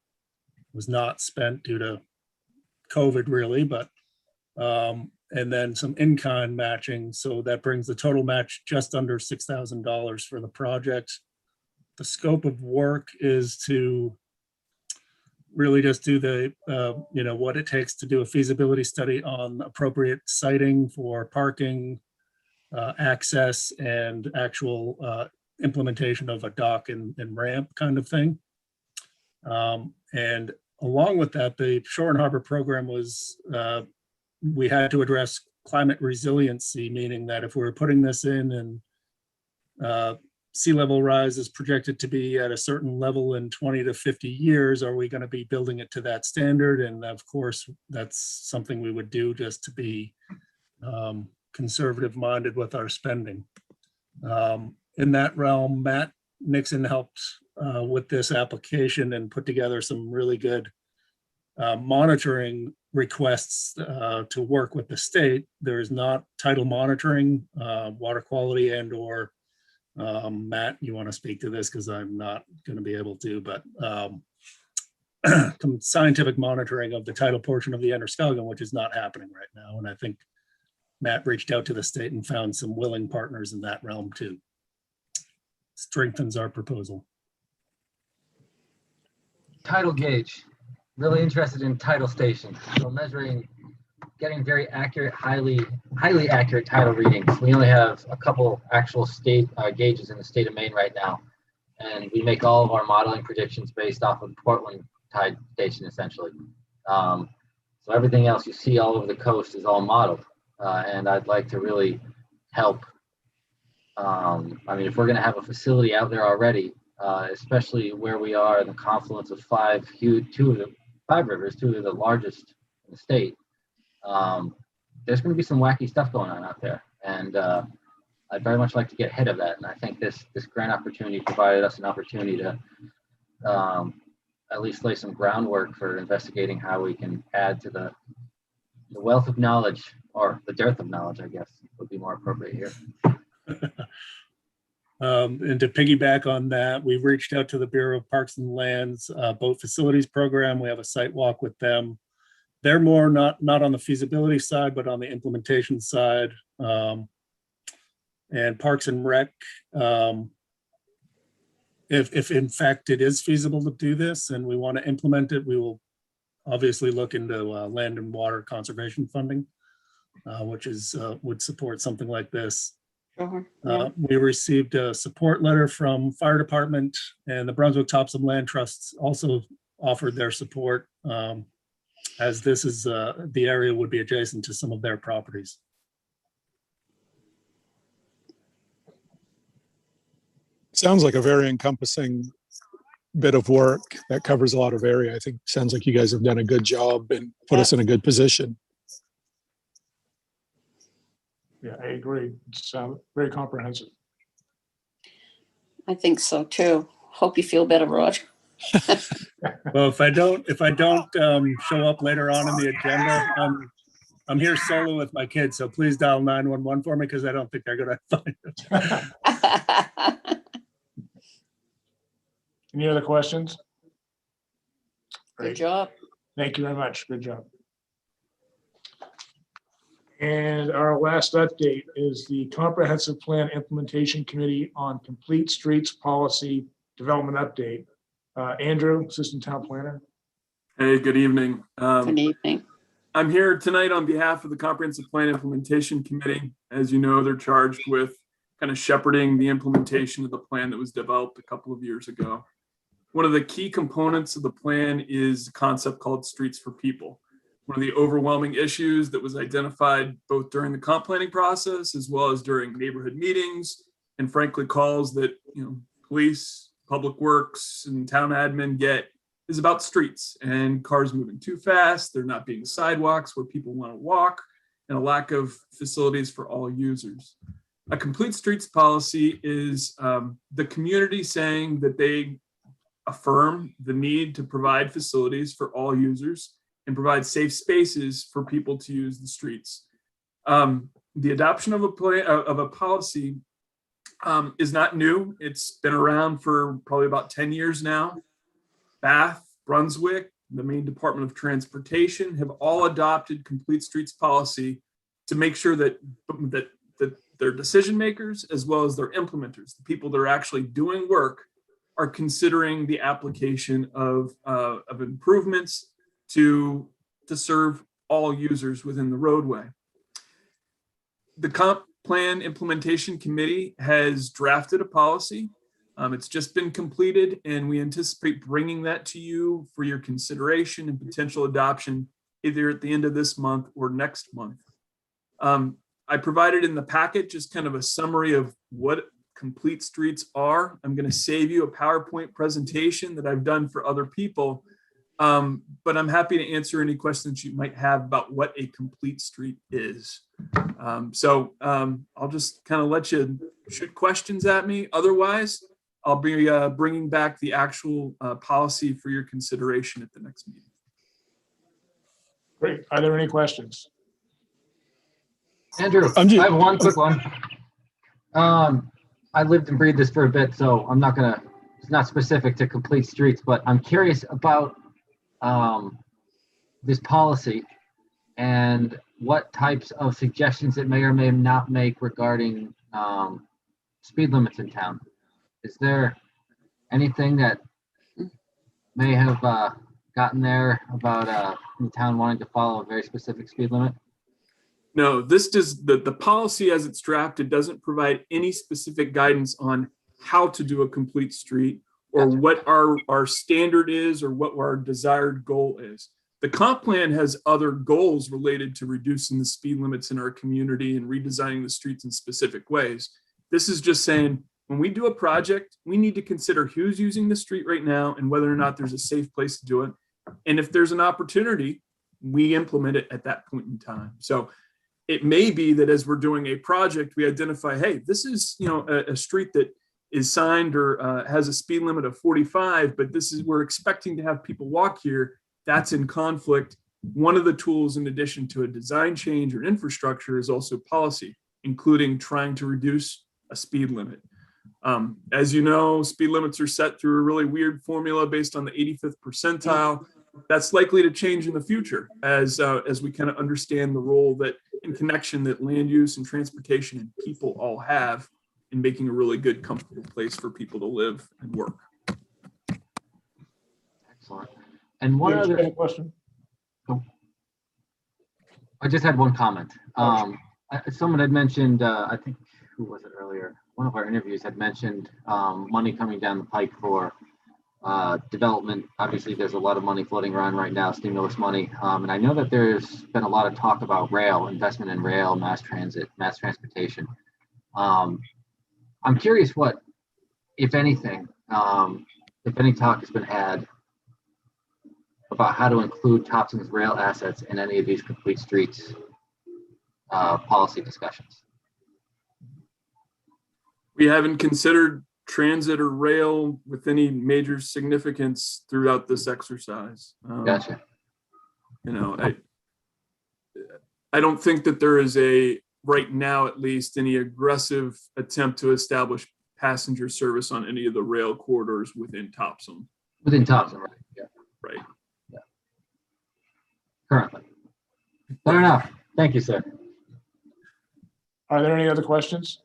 Was not spent due to COVID really, but and then some in-kind matching. So that brings the total match just under $6,000 for the project. The scope of work is to really just do the, what it takes to do a feasibility study on appropriate siting for parking, access, and actual implementation of a dock and ramp kind of thing. And along with that, the Shore and Harbor program was, we had to address climate resiliency, meaning that if we're putting this in and sea level rise is projected to be at a certain level in 20 to 50 years, are we going to be building it to that standard? And of course, that's something we would do just to be conservative minded with our spending. In that realm, Matt Nixon helped with this application and put together some really good monitoring requests to work with the state. There is not tidal monitoring, water quality and or Matt, you want to speak to this because I'm not going to be able to, but some scientific monitoring of the tidal portion of the Androscoggin, which is not happening right now. And I think Matt reached out to the state and found some willing partners in that realm too. Strengthens our proposal. Tidal gauge, really interested in tidal stations. So measuring, getting very accurate, highly accurate tidal readings. We only have a couple actual state gauges in the state of Maine right now. And we make all of our modeling predictions based off of Portland tide station, essentially. So everything else you see all over the coast is all modeled. And I'd like to really help. I mean, if we're gonna have a facility out there already, especially where we are in the confluence of five rivers, two of the largest in the state, there's going to be some wacky stuff going on out there, and I'd very much like to get ahead of that. And I think this grant opportunity provided us an opportunity to at least lay some groundwork for investigating how we can add to the wealth of knowledge, or the dearth of knowledge, I guess would be more appropriate here. And to piggyback on that, we've reached out to the Bureau of Parks and Lands boat facilities program. We have a site walk with them. They're more not on the feasibility side, but on the implementation side. And Parks and Rec, if in fact it is feasible to do this and we want to implement it, we will obviously look into land and water conservation funding, which is would support something like this. We received a support letter from Fire Department, and the Brunswick Topsham Land Trusts also offered their support, as this is the area would be adjacent to some of their properties. Sounds like a very encompassing bit of work that covers a lot of area. I think sounds like you guys have done a good job and put us in a good position. Yeah, I agree. It's very comprehensive. I think so too. Hope you feel better, Rod. Well, if I don't show up later on in the agenda, I'm here solo with my kids, so please dial 911 for me because I don't think they're gonna find it. Any other questions? Good Great. job. Thank you very much. Good job. And our last update is the Comprehensive Plan Implementation Committee on Complete Streets Policy Development Update. Andrew, Assistant Town Planner. Hey, good evening. Good evening. I'm here tonight on behalf of the Comprehensive Plan Implementation Committee. As you know, they're charged with kind of shepherding the implementation of the plan that was developed a couple of years ago. One of the key components of the plan is a concept called Streets for People. One of the overwhelming issues that was identified both during the comp planning process as well as during neighborhood meetings and frankly calls that police, public works, and town admin get is about streets and cars moving too fast. There not being sidewalks where people want to walk and a lack of facilities for all users. A complete streets policy is the community saying that they affirm the need to provide facilities for all users and provide safe spaces for people to use the streets. The adoption of a policy is not new. It's been around for probably about 10 years now. Bath, Brunswick, the Maine Department of Transportation have all adopted complete streets policy to make sure that their decision makers, as well as their implementers, the people that are actually doing work, are considering the application of improvements to serve all users within the roadway. The Comp Plan Implementation Committee has drafted a policy. It's just been completed, and we anticipate bringing that to you for your consideration and potential adoption either at the end of this month or next month. I provided in the packet just kind of a summary of what complete streets are. I'm going to save you a PowerPoint presentation that I've done for other people, but I'm happy to answer any questions you might have about what a complete street is. I'll just kind of let you shoot questions at me. Otherwise, I'll be bringing back the actual policy for your consideration at the next meeting. Great. Are there any questions? Andrew, I have one quick one. I lived and breathed this for a bit, so I'm not gonna, it's not specific to complete streets, but I'm curious about this policy and what types of suggestions it may or may not make regarding speed limits in town. Is there anything that may have gotten there about the town wanting to follow a very specific speed limit? No, this does the policy as it's drafted doesn't provide any specific guidance on how to do a complete street or what our standard is or what our desired goal is. The comp plan has other goals related to reducing the speed limits in our community and redesigning the streets in specific ways. This is just saying, when we do a project, we need to consider who's using the street right now and whether or not there's a safe place to do it. And if there's an opportunity, we implement it at that point in time. So it may be that as we're doing a project, we identify, hey, this is a street that is signed or has a speed limit of 45, but we're expecting to have people walk here. That's in conflict. One of the tools, in addition to a design change or infrastructure, is also policy, including trying to reduce a speed limit. As you know, speed limits are set through a really weird formula based on the 85th percentile. That's likely to change in the future as we kind of understand the role that in connection that land use and transportation and people all have in making a really good, comfortable place for people to live and work. Excellent. And one other question. I just had one comment. Someone had mentioned, I think, who was it earlier? One of our interviews had mentioned money coming down the pike for development. Obviously, there's a lot of money floating around right now, stimulus money. And I know that there's been a lot of talk about rail, investment in rail, mass transit, mass transportation. I'm curious what, if anything, if any talk has been had about how to include Topsham's rail assets in any of these complete streets policy discussions. We haven't considered transit or rail with any major significance throughout this exercise. Gotcha. I don't think that there is right now at least, any aggressive attempt to establish passenger service on any of the rail corridors within Topsham. Within Topsham, right? Yeah, Right. currently. Fair enough. Thank you, sir. Are there any other questions?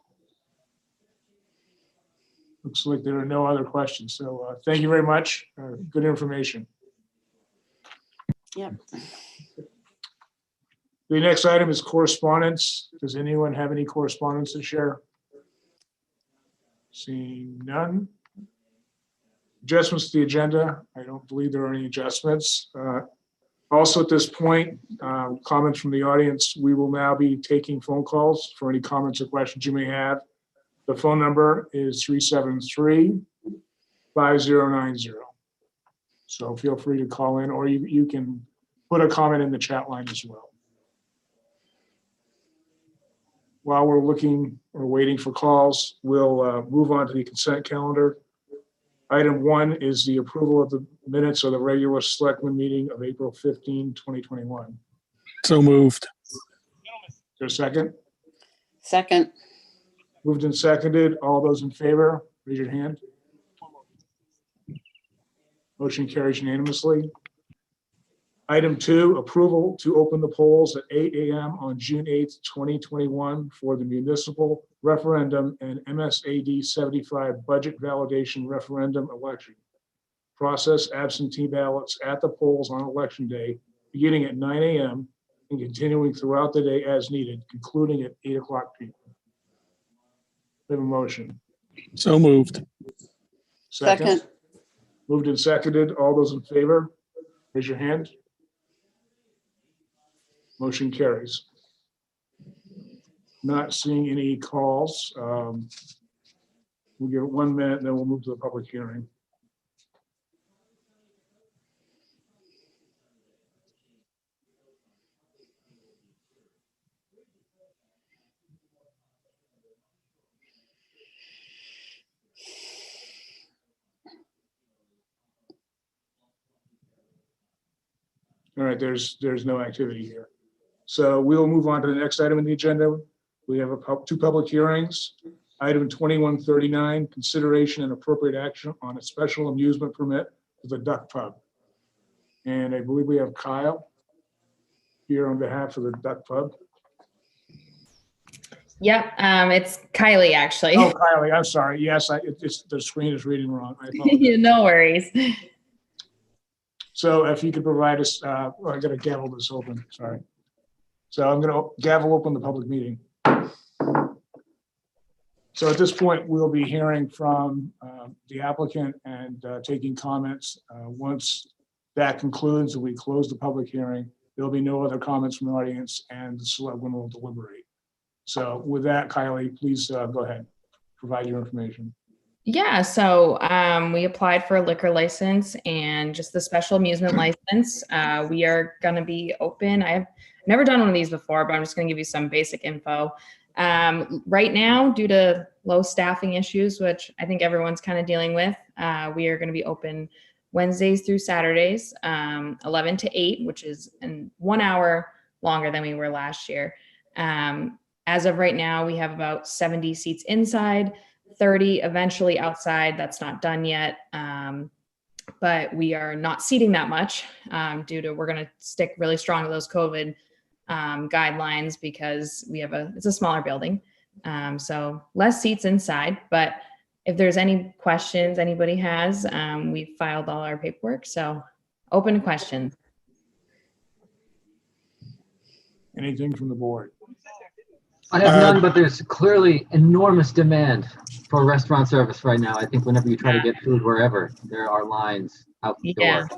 Looks like there are no other questions. So thank you very much. Good information. Yep. The next item is correspondence. Does anyone have any correspondence to share? Seeing none. Adjustments to the agenda. I don't believe there are any adjustments. Also at this point, comments from the audience. We will now be taking phone calls for any comments or questions you may have. The phone number is 373-5090. So feel free to call in, or you can put a comment in the chat line as well. While we're looking or waiting for calls, we'll move on to the consent calendar. Item 1 is the approval of the minutes of the regular Selectmen meeting of April 15, 2021. So moved. Is there a second? Second. Moved and seconded. All those in favor, raise your hand. Motion carries unanimously. Item 2, approval to open the polls at 8 a.m. on June 8th, 2021 for the municipal referendum and MSAD 75 budget validation referendum election. Process absentee ballots at the polls on election day, beginning at 9 a.m. and continuing throughout the day as needed, concluding at 8 o'clock p.m. We have a motion. So moved. Second. Moved and seconded. All those in favor, raise your hand. Motion carries. Not seeing any calls. We'll give it 1 minute, and then we'll move to the public hearing. All right, there's no activity here. So we'll move on to the next item on the agenda. We have two public hearings. Item 2139, consideration and appropriate action on a special amusement permit for the Duck Pub. And I believe we have Kyle here on behalf of the Duck Pub. Yep, it's Kylie, actually. Oh, Kylie, I'm sorry. Yes, the screen is reading wrong. I apologize. No worries. So if you could provide us, I got to gavel this open, sorry. So I'm going to gavel open the public meeting. So at this point, we'll be hearing from the applicant and taking comments. Once that concludes and we close the public hearing, there'll be no other comments from the audience and the Selectmen will deliberate. So with that, Kylie, please go ahead, provide your information. Yeah, so we applied for a liquor license and just the special amusement license. We are going to be open. I've never done one of these before, but I'm just going to give you some basic info. Right now, due to low staffing issues, which I think everyone's kind of dealing with, we are going to be open Wednesdays through Saturdays, 11 to 8, which is in 1 hour longer than we were last year. As of right now, we have about 70 seats inside, 30 eventually outside. That's not done yet. But we are not seating that much due to, we're going to stick really strong to those COVID guidelines because it's a smaller building. So less seats inside, but if there's any questions anybody has, we've filed all our paperwork. So open questions. Anything from the board? I have none, but there's clearly enormous demand for restaurant service right now. I think whenever you try to get food wherever, there are lines out the door.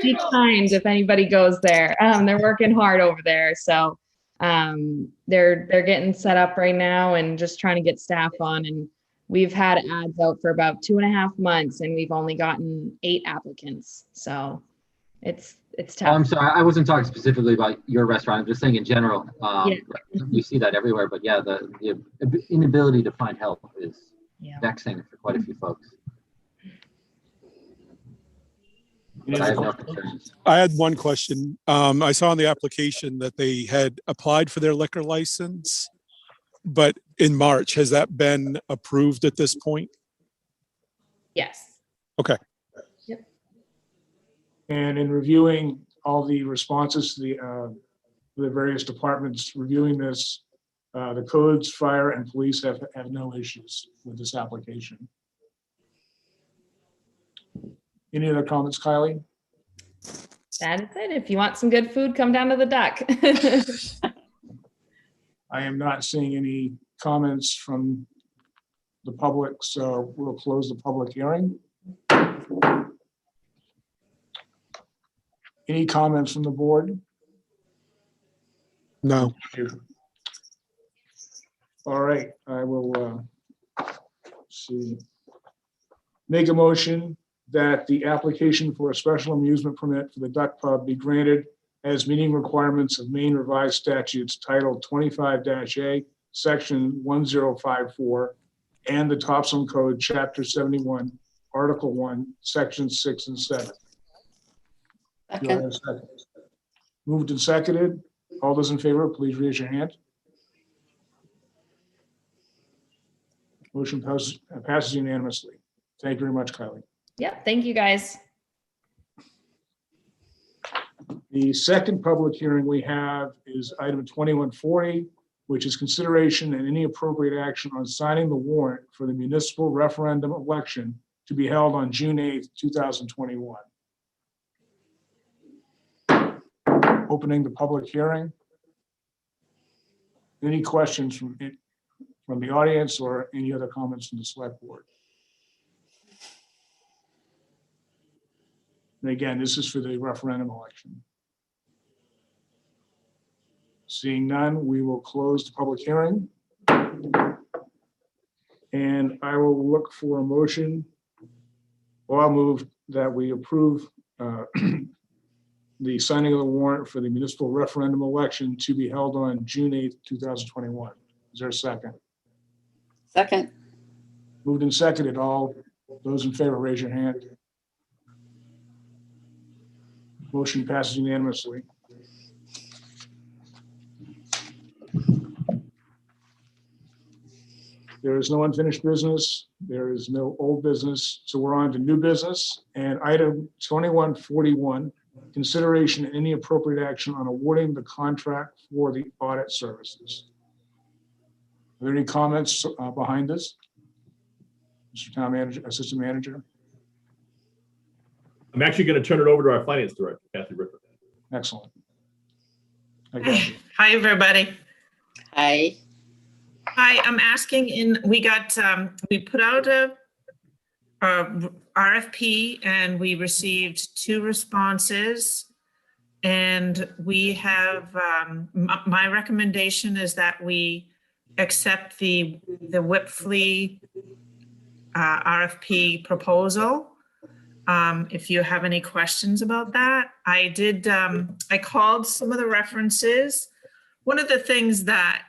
Peak times if anybody goes there. They're working hard over there. So they're getting set up right now and just trying to get staff on. And we've had ads out for about 2.5 months and we've only gotten 8 applicants. So it's tough. Oh, I'm sorry, I wasn't talking specifically about your restaurant. I'm just saying in general. You see that everywhere, but yeah, the inability to find help is vexing for quite a few folks. Any But I have other no comments? concerns. I had one question. I saw in the application that they had applied for their liquor license, but in March, has that been approved at this point? Yes. Okay. And in reviewing all the responses to the various departments reviewing this, the codes, fire, and police have no issues with this application. Any other comments, Kylie? That is it. If you want some good food, come down to the Duck. I am not seeing any comments from the public, so we'll close the public hearing. Any comments from the board? No. All right, I will see. Make a motion that the application for a special amusement permit for the Duck Pub be granted as meeting requirements of Maine Revised Statutes Title 25-A, Section 1054, and the Topsham Code, Chapter 71, Article 1, Section 6 and 7. Do I have Second. a second? Moved and seconded. All those in favor, please raise your hand. Motion passes unanimously. Thank you very much, Kylie. Yep. Thank you, guys. The second public hearing we have is item 2140, which is consideration and any appropriate action on signing the warrant for the municipal referendum election to be held on June 8th, 2021. Opening the public hearing. Any questions from the audience or any other comments from the select board? And again, this is for the referendum election. Seeing none, we will close the public hearing. And I will look for a motion. Well, I'll move that we approve the signing of the warrant for the municipal referendum election to be held on June 8th, 2021. Is there a second? Second. Moved and seconded. All those in favor, raise your hand. Motion passes unanimously. There is no unfinished business. There is no old business. So we're on to new business and item 2141, consideration and any appropriate action on awarding the contract for the audit services. Are there any comments behind this? Mr. Town Manager, Assistant Manager? I'm actually going to turn it over to our finance director, Kathy Ripper. Excellent. Okay. Hi, everybody. Hi. Hi, I'm asking we put out a RFP and we received 2 responses. And we have, my recommendation is that we accept the Whipfly RFP proposal. If you have any questions about that, I called some of the references. One of the things that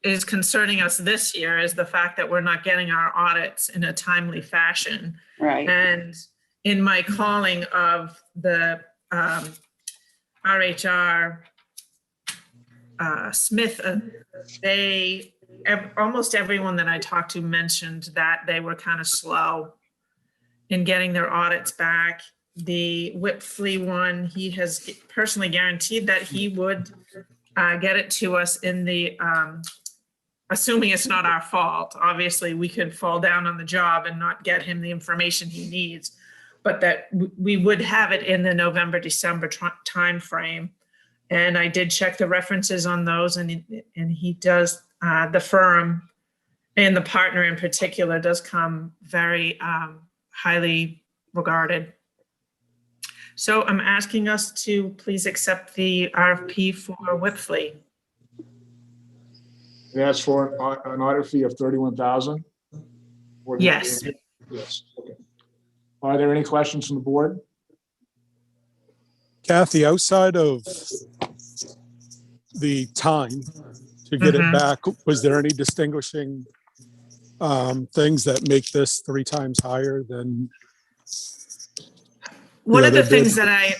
is concerning us this year is the fact that we're not getting our audits in a timely fashion. Right. And in my calling of the RHR Smith, almost everyone that I talked to mentioned that they were kind of slow in getting their audits back. The Whipfly one, he has personally guaranteed that he would get it to us in the, assuming it's not our fault. Obviously, we could fall down on the job and not get him the information he needs, but that we would have it in the November, December timeframe. And I did check the references on those, and he does, the firm and the partner in particular does come very highly regarded. So I'm asking us to please accept the RFP for Whipfly. That's for an audit fee of $31,000? Yes. Yes. Okay. Are there any questions from the board? Kathy, outside of the time to get it back, was there any distinguishing things that make this 3 times higher than One Yeah, of the they're things good. that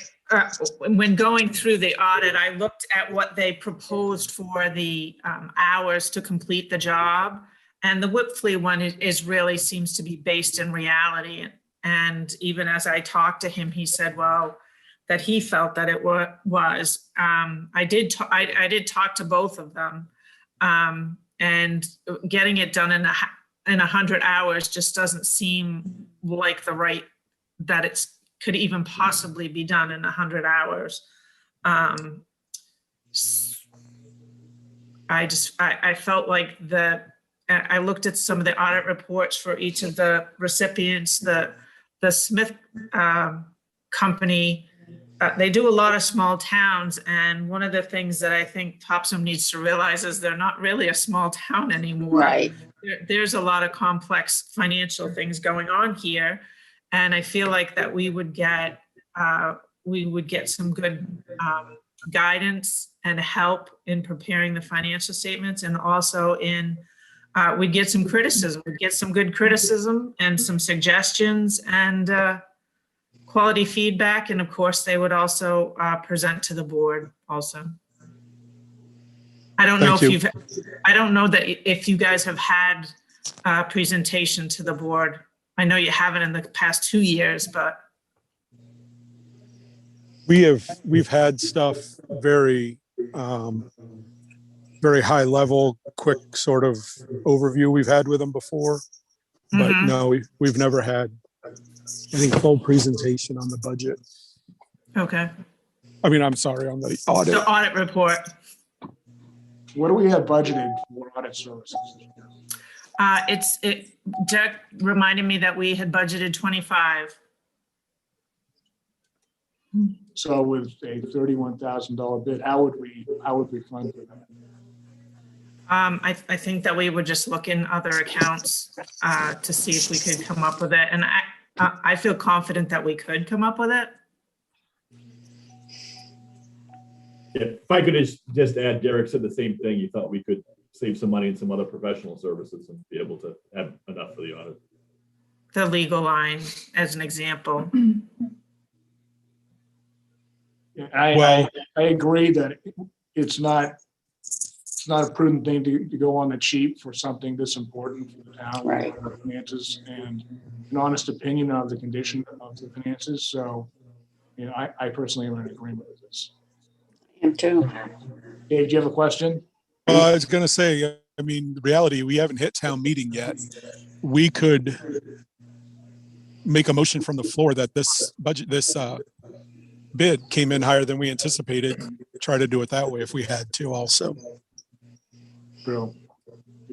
when going through the audit, I looked at what they proposed for the hours to complete the job. And the Whipfley one is really seems to be based in reality. And even as I talked to him, he said, well, that he felt that it was. I did talk to both of them. And getting it done in 100 hours just doesn't seem like that it's could even possibly be done in 100 hours. I felt like I looked at some of the audit reports for each of the recipients, the Smith company, they do a lot of small towns. And one of the things that I think Topsham needs to realize is they're not really a small town anymore. Right. There's a lot of complex financial things going on here. And I feel like that we would get some good guidance and help in preparing the financial statements, and also we'd get some criticism. We'd get some good criticism and some suggestions and quality feedback. And of course, they would also present to the board also. I don't know Thank you. I don't know that if you guys have had a presentation to the board. I know you haven't in the past 2 years, but. We've had stuff very, very high level, quick sort of overview we've had with them before. But Mhm. no, we've never had any full presentation on the budget. Okay. I mean, I'm sorry, on the audit. The audit report. What do we have budgeted for audit services? Jack reminded me that we had budgeted 25. So with a $31,000 bid, how would we fund it? I think that we would just look in other accounts to see if we could come up with it. And I feel confident that we could come up with it. Yeah, if I could just add, Derek said the same thing. You thought we could save some money in some other professional services and be able to have enough for the audit. The legal line, as an example. I agree that it's not a prudent thing to go on the cheap for something this important for the town. Right. The finances and an honest opinion of the condition of the finances. So, I personally am in agreement with this. Him too. Dave, do you have a question? I was going to say, I mean, the reality, we haven't hit town meeting yet. We could make a motion from the floor that this bid came in higher than we anticipated. Try to do it that way if we had to also. True.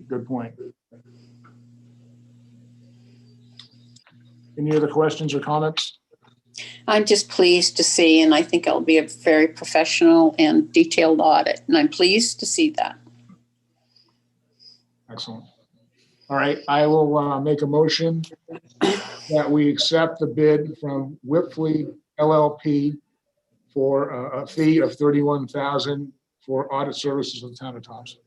Good point. Any other questions or comments? I'm just pleased to see, and I think it'll be a very professional and detailed audit, and I'm pleased to see that. Excellent. All right, I will make a motion that we accept the bid from Whipfley LLP for a fee of $31,000 for audit services of the town of Topsham.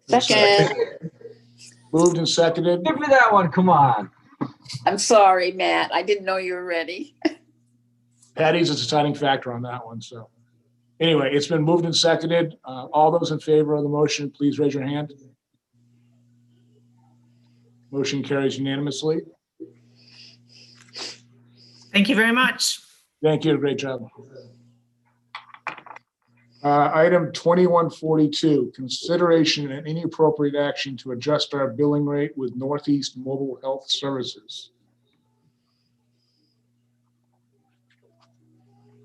Second. Moved and seconded. Give me that one, come on. I'm sorry, Matt. I didn't know you were ready. Patty's a deciding factor on that one. So anyway, it's been moved and seconded. All those in favor of the motion, please raise your hand. Motion carries unanimously. Thank you very much. Thank you. Great job. Item 2142, consideration and any appropriate action to adjust our billing rate with Northeast Mobile Health Services.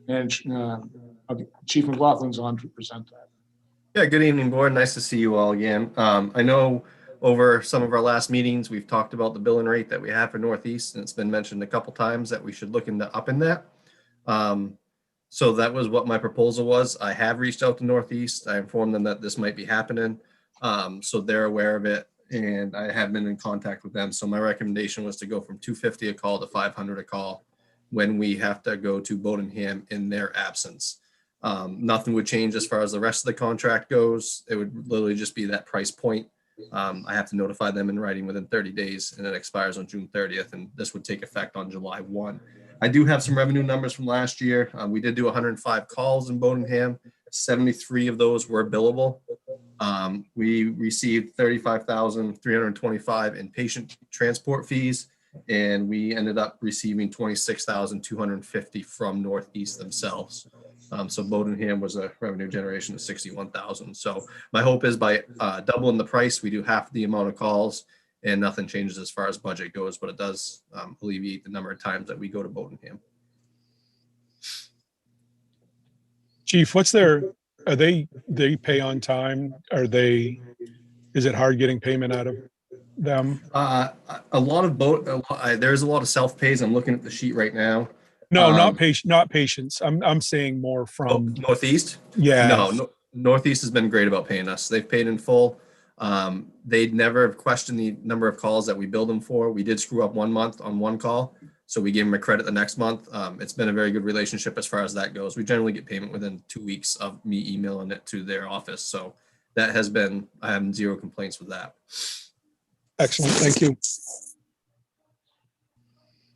And Chief McLaughlin's on to present that. Yeah, good evening, board. Nice to see you all again. I know over some of our last meetings, we've talked about the billing rate that we have for Northeast, and it's been mentioned a couple times that we should look into upping that. So that was what my proposal was. I have reached out to Northeast. I informed them that this might be happening. So they're aware of it, and I have been in contact with them. So my recommendation was to go from $250 a call to $500 a call when we have to go to Bodenham in their absence. Nothing would change as far as the rest of the contract goes. It would literally just be that price point. I have to notify them in writing within 30 days, and it expires on June 30th, and this would take effect on July 1. I do have some revenue numbers from last year. We did do 105 calls in Bodenham. 73 of those were billable. We received 35,325 in patient transport fees, and we ended up receiving 26,250 from Northeast themselves. So Bodenham was a revenue generation of 61,000. So my hope is by doubling the price, we do half the amount of calls, and nothing changes as far as budget goes, but it does alleviate the number of times that we go to Bodenham. Chief, are they pay on time? Is it hard getting payment out of them? There's a lot of self-pays. I'm looking at the sheet right now. No, not patients. I'm saying more from Northeast. Yeah. No, Northeast has been great about paying us. They've paid in full. They'd never have questioned the number of calls that we billed them for. We did screw up 1 month on one call, so we gave them a credit the next month. It's been a very good relationship as far as that goes. We generally get payment within 2 weeks of me emailing it to their office. So that has been, I have zero complaints with that. Excellent. Thank you.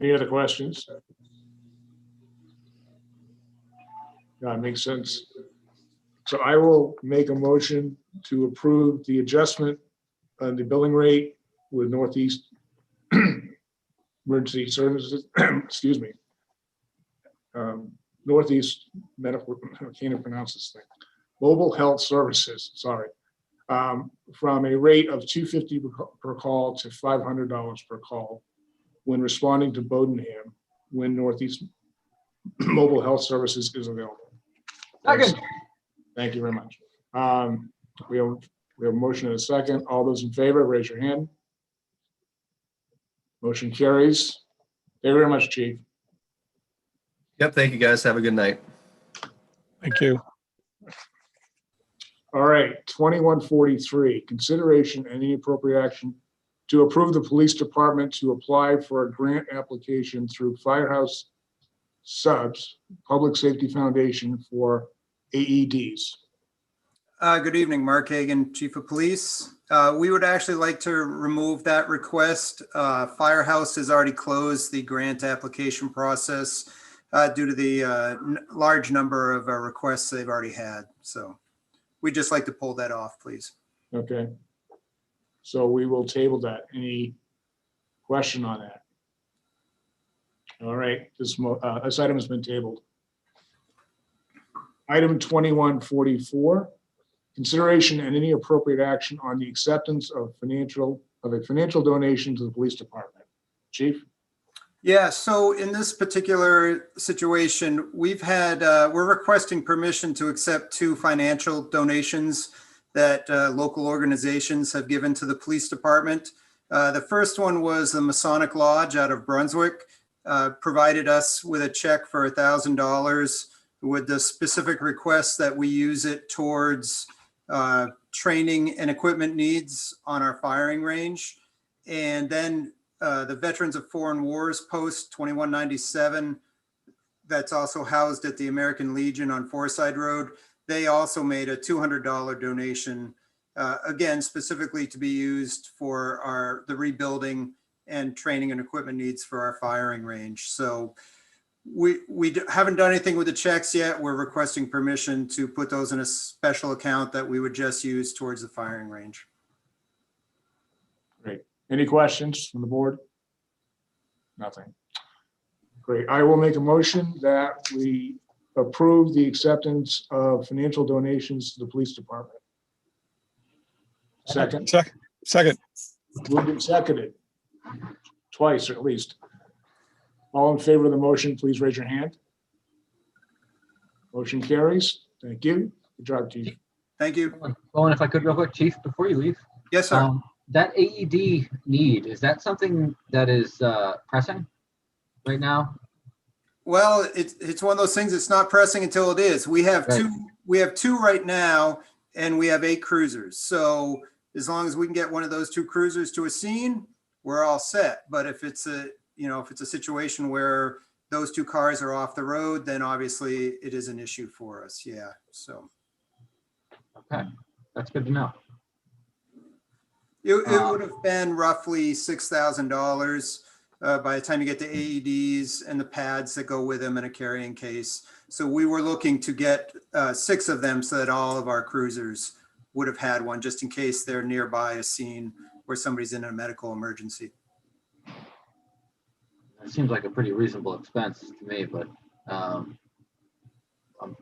Any other questions? That makes sense. So I will make a motion to approve the adjustment on the billing rate with Northeast Emergency Services, excuse me. Northeast Medical, I can't even pronounce this thing. Mobile Health Services, sorry. From a rate of $250 per call to $500 per call when responding to Bodenham when Northeast Mobile Health Services is available. Second. Thank you very much. We have a motion and a second. All those in favor, raise your hand. Motion carries. Thank you very much, Chief. Yep. Thank you, guys. Have a good night. Thank you. All right, 2143, consideration and any appropriate action to approve the police department to apply for a grant application through Firehouse Subs Public Safety Foundation for AEDs. Good evening, Mark Hagan, Chief of Police. We would actually like to remove that request. Firehouse has already closed the grant application process due to the large number of requests they've already had. So we'd just like to pull that off, please. Okay. So we will table that. Any question on that? All right, this item has been tabled. Item 2144, consideration and any appropriate action on the acceptance of a financial donation to the police department. Chief? Yeah, so in this particular situation, we're requesting permission to accept 2 financial donations that local organizations have given to the police department. The first one was the Masonic Lodge out of Brunswick, provided us with a check for $1,000 with the specific request that we use it towards training and equipment needs on our firing range. And then the Veterans of Foreign Wars Post 2197, that's also housed at the American Legion on Forside Road. They also made a $200 donation, again, specifically to be used for the rebuilding and training and equipment needs for our firing range. So we haven't done anything with the checks yet. We're requesting permission to put those in a special account that we would just use towards the firing range. Great. Any questions from the board? Nothing. Great. I will make a motion that we approve the acceptance of financial donations to the police department. Second. Second. Moved and seconded. Twice, or at least. All in favor of the motion, please raise your hand. Motion carries. Thank you. Good job, Chief. Thank you. Owen, if I could real quick, Chief, before you leave. Yes, sir. That AED need, is that something that is pressing right now? Well, it's one of those things that's not pressing until it is. We have Right. two right now, and we have 8 cruisers. So as long as we can get one of those 2 cruisers to a scene, we're all set. But if it's a situation where those 2 cars are off the road, then obviously it is an issue for us. Yeah. So. Okay, that's good to know. It would have been roughly $6,000 by the time you get the AEDs and the pads that go with them in a carrying case. So we were looking to get 6 of them so that all of our cruisers would have had one, just in case they're nearby a scene where somebody's in a medical emergency. It seems like a pretty reasonable expense to me, but I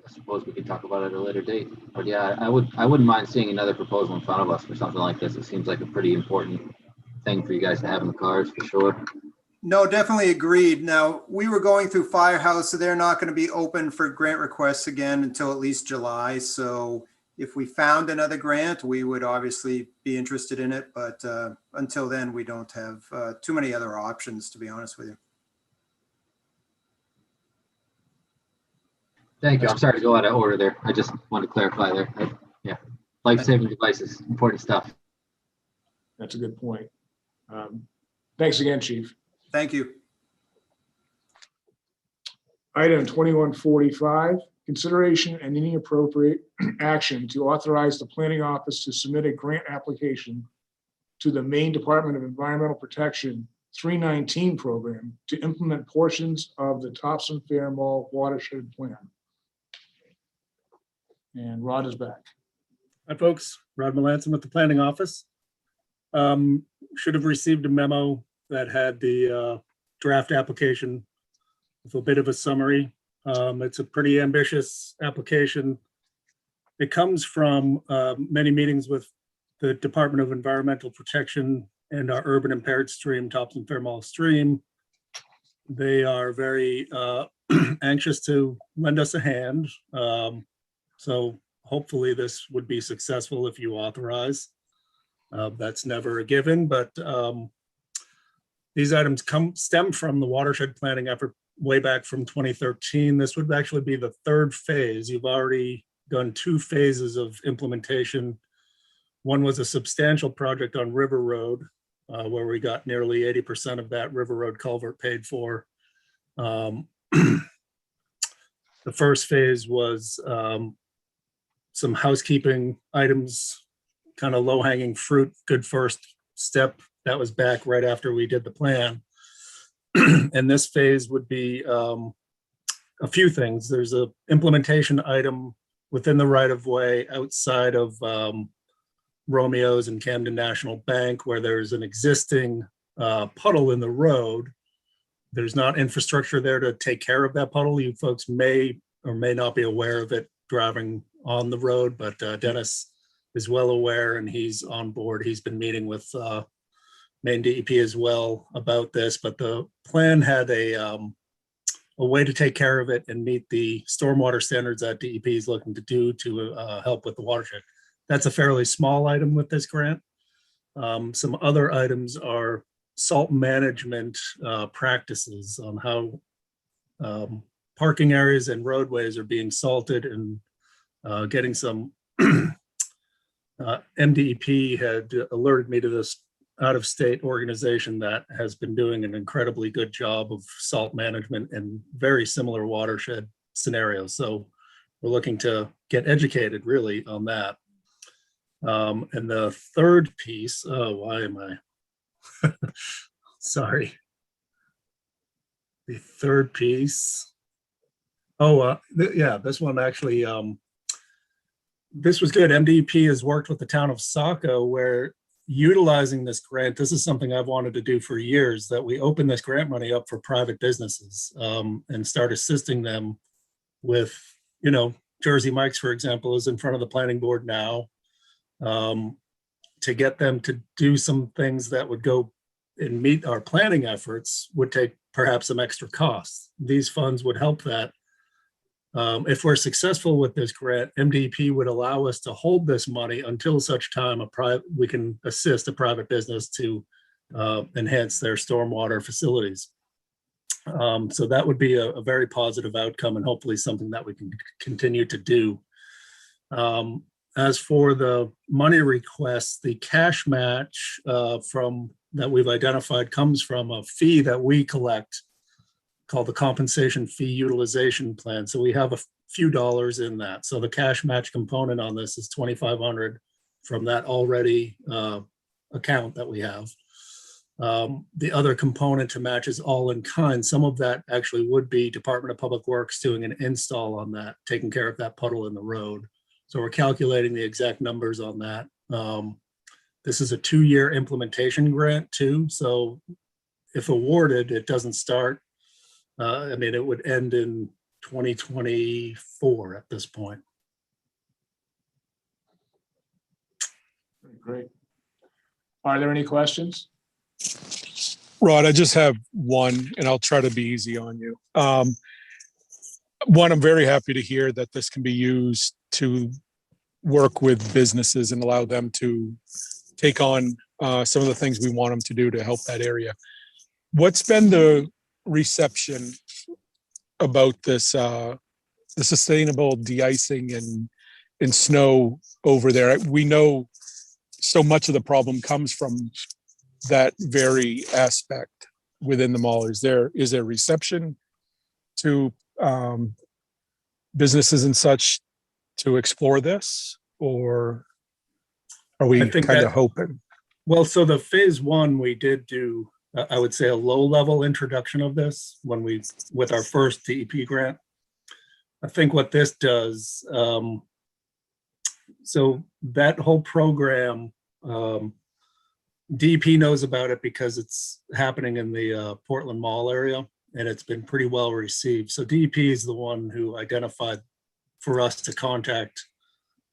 suppose we could talk about it at a later date. But yeah, I wouldn't mind seeing another proposal in front of us for something like this. It seems like a pretty important thing for you guys to have in the cards for sure. No, definitely agreed. Now, we were going through Firehouse, so they're not going to be open for grant requests again until at least July. So if we found another grant, we would obviously be interested in it. But until then, we don't have too many other options, to be honest with you. Thank you. I'm sorry to go out of order there. I just want to clarify there. Yeah, life-saving devices, important stuff. That's a good point. Thanks again, Chief. Thank you. Item 2145, consideration and any appropriate action to authorize the planning office to submit a grant application to the Maine Department of Environmental Protection 319 program to implement portions of the Topsham Fair Mall watershed plan. And Rod is back. Hi, folks. Rod Melanson with the planning office. Should have received a memo that had the draft application with a bit of a summary. It's a pretty ambitious application. It comes from many meetings with the Department of Environmental Protection and our urban impaired stream, Topsham Fair Mall stream. They are very anxious to lend us a hand. So hopefully this would be successful if you authorize. That's never a given, but these items stem from the watershed planning effort way back from 2013. This would actually be the 3rd phase. You've already done 2 phases of implementation. One was a substantial project on River Road, where we got nearly 80% of that River Road culvert paid for. The first phase was some housekeeping items, kind of low-hanging fruit, good first step. That was back right after we did the plan. And this phase would be a few things. There's a implementation item within the right-of-way outside of Romeo's and Camden National Bank, where there's an existing puddle in the road. There's not infrastructure there to take care of that puddle. You folks may or may not be aware of it driving on the road, but Dennis is well aware and he's on board. He's been meeting with Maine DEP as well about this, but the plan had a way to take care of it and meet the stormwater standards that DEP is looking to do to help with the watershed. That's a fairly small item with this grant. Some other items are salt management practices on how parking areas and roadways are being salted and getting some MDEP had alerted me to this out-of-state organization that has been doing an incredibly good job of salt management in very similar watershed scenarios. So we're looking to get educated really on that. And the third piece, why am I? Sorry. The third piece. Yeah, this one actually, this was good. MDEP has worked with the town of Saco where utilizing this grant, this is something I've wanted to do for years, that we open this grant money up for private businesses and start assisting them with, Jersey Mike's, for example, is in front of the planning board now to get them to do some things that would go and meet our planning efforts would take perhaps some extra costs. These funds would help that. If we're successful with this grant, MDP would allow us to hold this money until such time we can assist a private business to enhance their stormwater facilities. So that would be a very positive outcome and hopefully something that we can continue to do. As for the money requests, the cash match that we've identified comes from a fee that we collect called the compensation fee utilization plan. So we have a few dollars in that. So the cash match component on this is $2,500 from that already account that we have. The other component to match is all in kind. Some of that actually would be Department of Public Works doing an install on that, taking care of that puddle in the road. So we're calculating the exact numbers on that. This is a 2-year implementation grant too. So if awarded, it doesn't start. I mean, it would end in 2024 at this point. Great. Are there any questions? Rod, I just have one, and I'll try to be easy on you. One, I'm very happy to hear that this can be used to work with businesses and allow them to take on some of the things we want them to do to help that area. What's been the reception about this, the sustainable de-icing and snow over there? We know so much of the problem comes from that very aspect within the mall. Is there reception to businesses and such to explore this, or are we I think kind of that- hoping? Well, so the phase 1, we did do, I would say, a low level introduction of this with our first DEP grant. I think what this does, so that whole program, DEP knows about it because it's happening in the Portland Mall area, and it's been pretty well received. So DEP is the one who identified for us to contact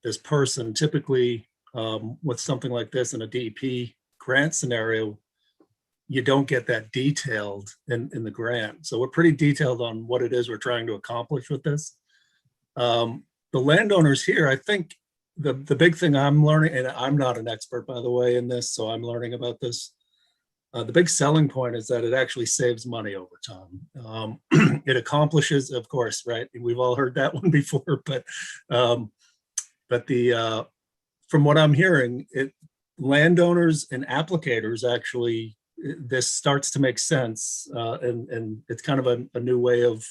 this person. Typically, with something like this in a DEP grant scenario, you don't get that detailed in the grant. So we're pretty detailed on what it is we're trying to accomplish with this. The landowners here, I think the big thing I'm learning, and I'm not an expert, by the way, in this, so I'm learning about this. The big selling point is that it actually saves money over time. It accomplishes, of course, right? We've all heard that one before, but from what I'm hearing, landowners and applicators actually, this starts to make sense, and it's kind of a new way of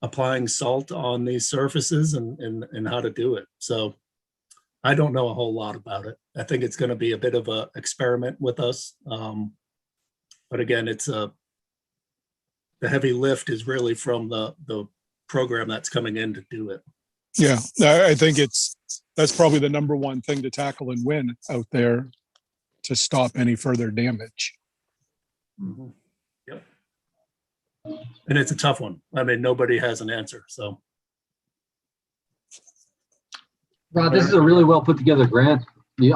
applying salt on these surfaces and how to do it. So I don't know a whole lot about it. I think it's going to be a bit of an experiment with us. But again, the heavy lift is really from the program that's coming in to do it. Yeah, I think that's probably the number one thing to tackle and win out there to stop any further damage. Mm-hmm. Yep. And it's a tough one. I mean, nobody has an answer, so. Rod, this is a really well put together grant.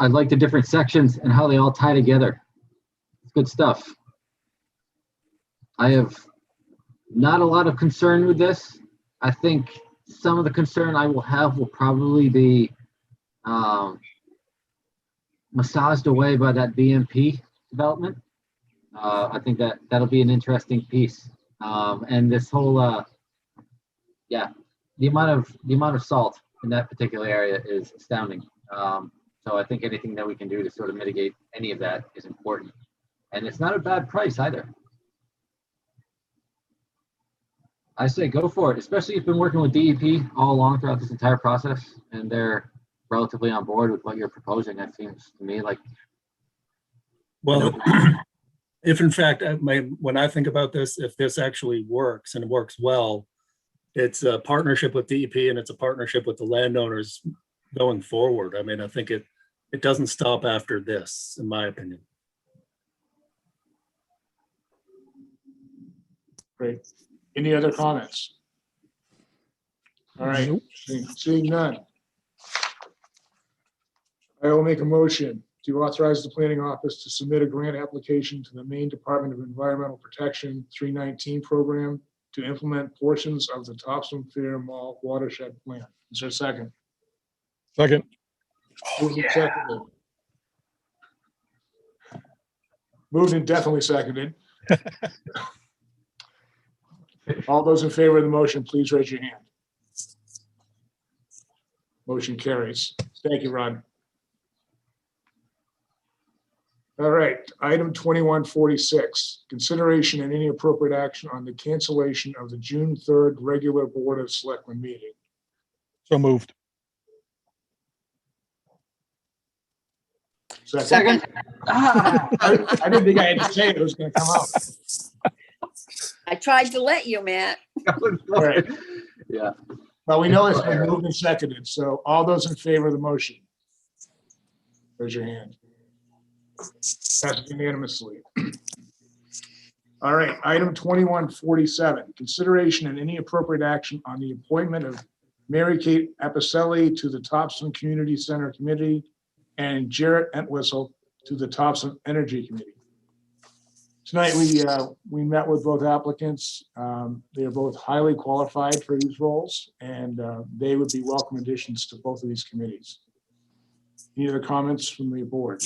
I like the different sections and how they all tie together. It's good stuff. I have not a lot of concern with this. I think some of the concern I will have will probably be massaged away by that BMP development. I think that'll be an interesting piece. And this whole, the amount of salt in that particular area is astounding. So I think anything that we can do to sort of mitigate any of that is important. And it's not a bad price either. I say go for it, especially if you've been working with DEP all along throughout this entire process, and they're relatively on board with what you're proposing. That seems to me like. Well, if in fact, when I think about this, if this actually works and works well, it's a partnership with DEP and it's a partnership with the landowners going forward. I mean, I think it doesn't stop after this, in my opinion. Great. Any other comments? All right, seeing none. I will make a motion to authorize the planning office to submit a grant application to the Maine Department of Environmental Protection 319 program to implement portions of the Topsham Fair Mall watershed plan. Is there a second? Second. Moved and seconded. Moved and definitely seconded. All those in favor of the motion, please raise your hand. Motion carries. Thank you, Ron. All right, item 2146, consideration and any appropriate action on the cancellation of the June 3rd regular Board of Selectmen meeting. So moved. Second. I didn't think I had to say it was going to come out. I tried to let you, Matt. All right. Yeah. Well, we know it's been moved and seconded, so all those in favor of the motion? Raise your hand. Passed unanimously. All right, item 2147, consideration and any appropriate action on the appointment of Mary Kate Apicelli to the Topsham Community Center Committee and Jarrett Entwistle to the Topsham Energy Committee. Tonight, we met with both applicants. They are both highly qualified for these roles, and they would be welcome additions to both of these committees. Any other comments from the board?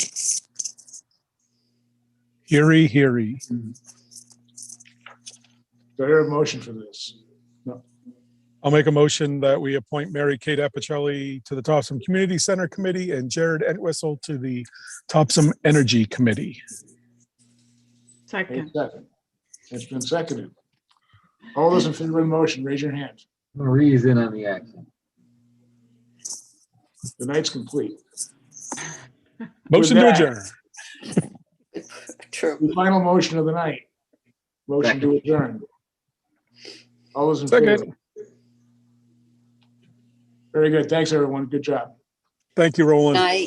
Heary, heary. Do I hear a motion for this? No. I'll make a motion that we appoint Mary Kate Apicelli to the Topsham Community Center Committee and Jared Entwistle to the Topsham Energy Committee. Second. It's been seconded. All those in favor of the motion, raise your hand. Marie's in on the action. The night's complete. Motion With to that, adjourn. True. The final motion of the night. Motion to adjourn. All those in favor? Second. Very good. Thanks, everyone. Good job. Thank you, Roland. Night.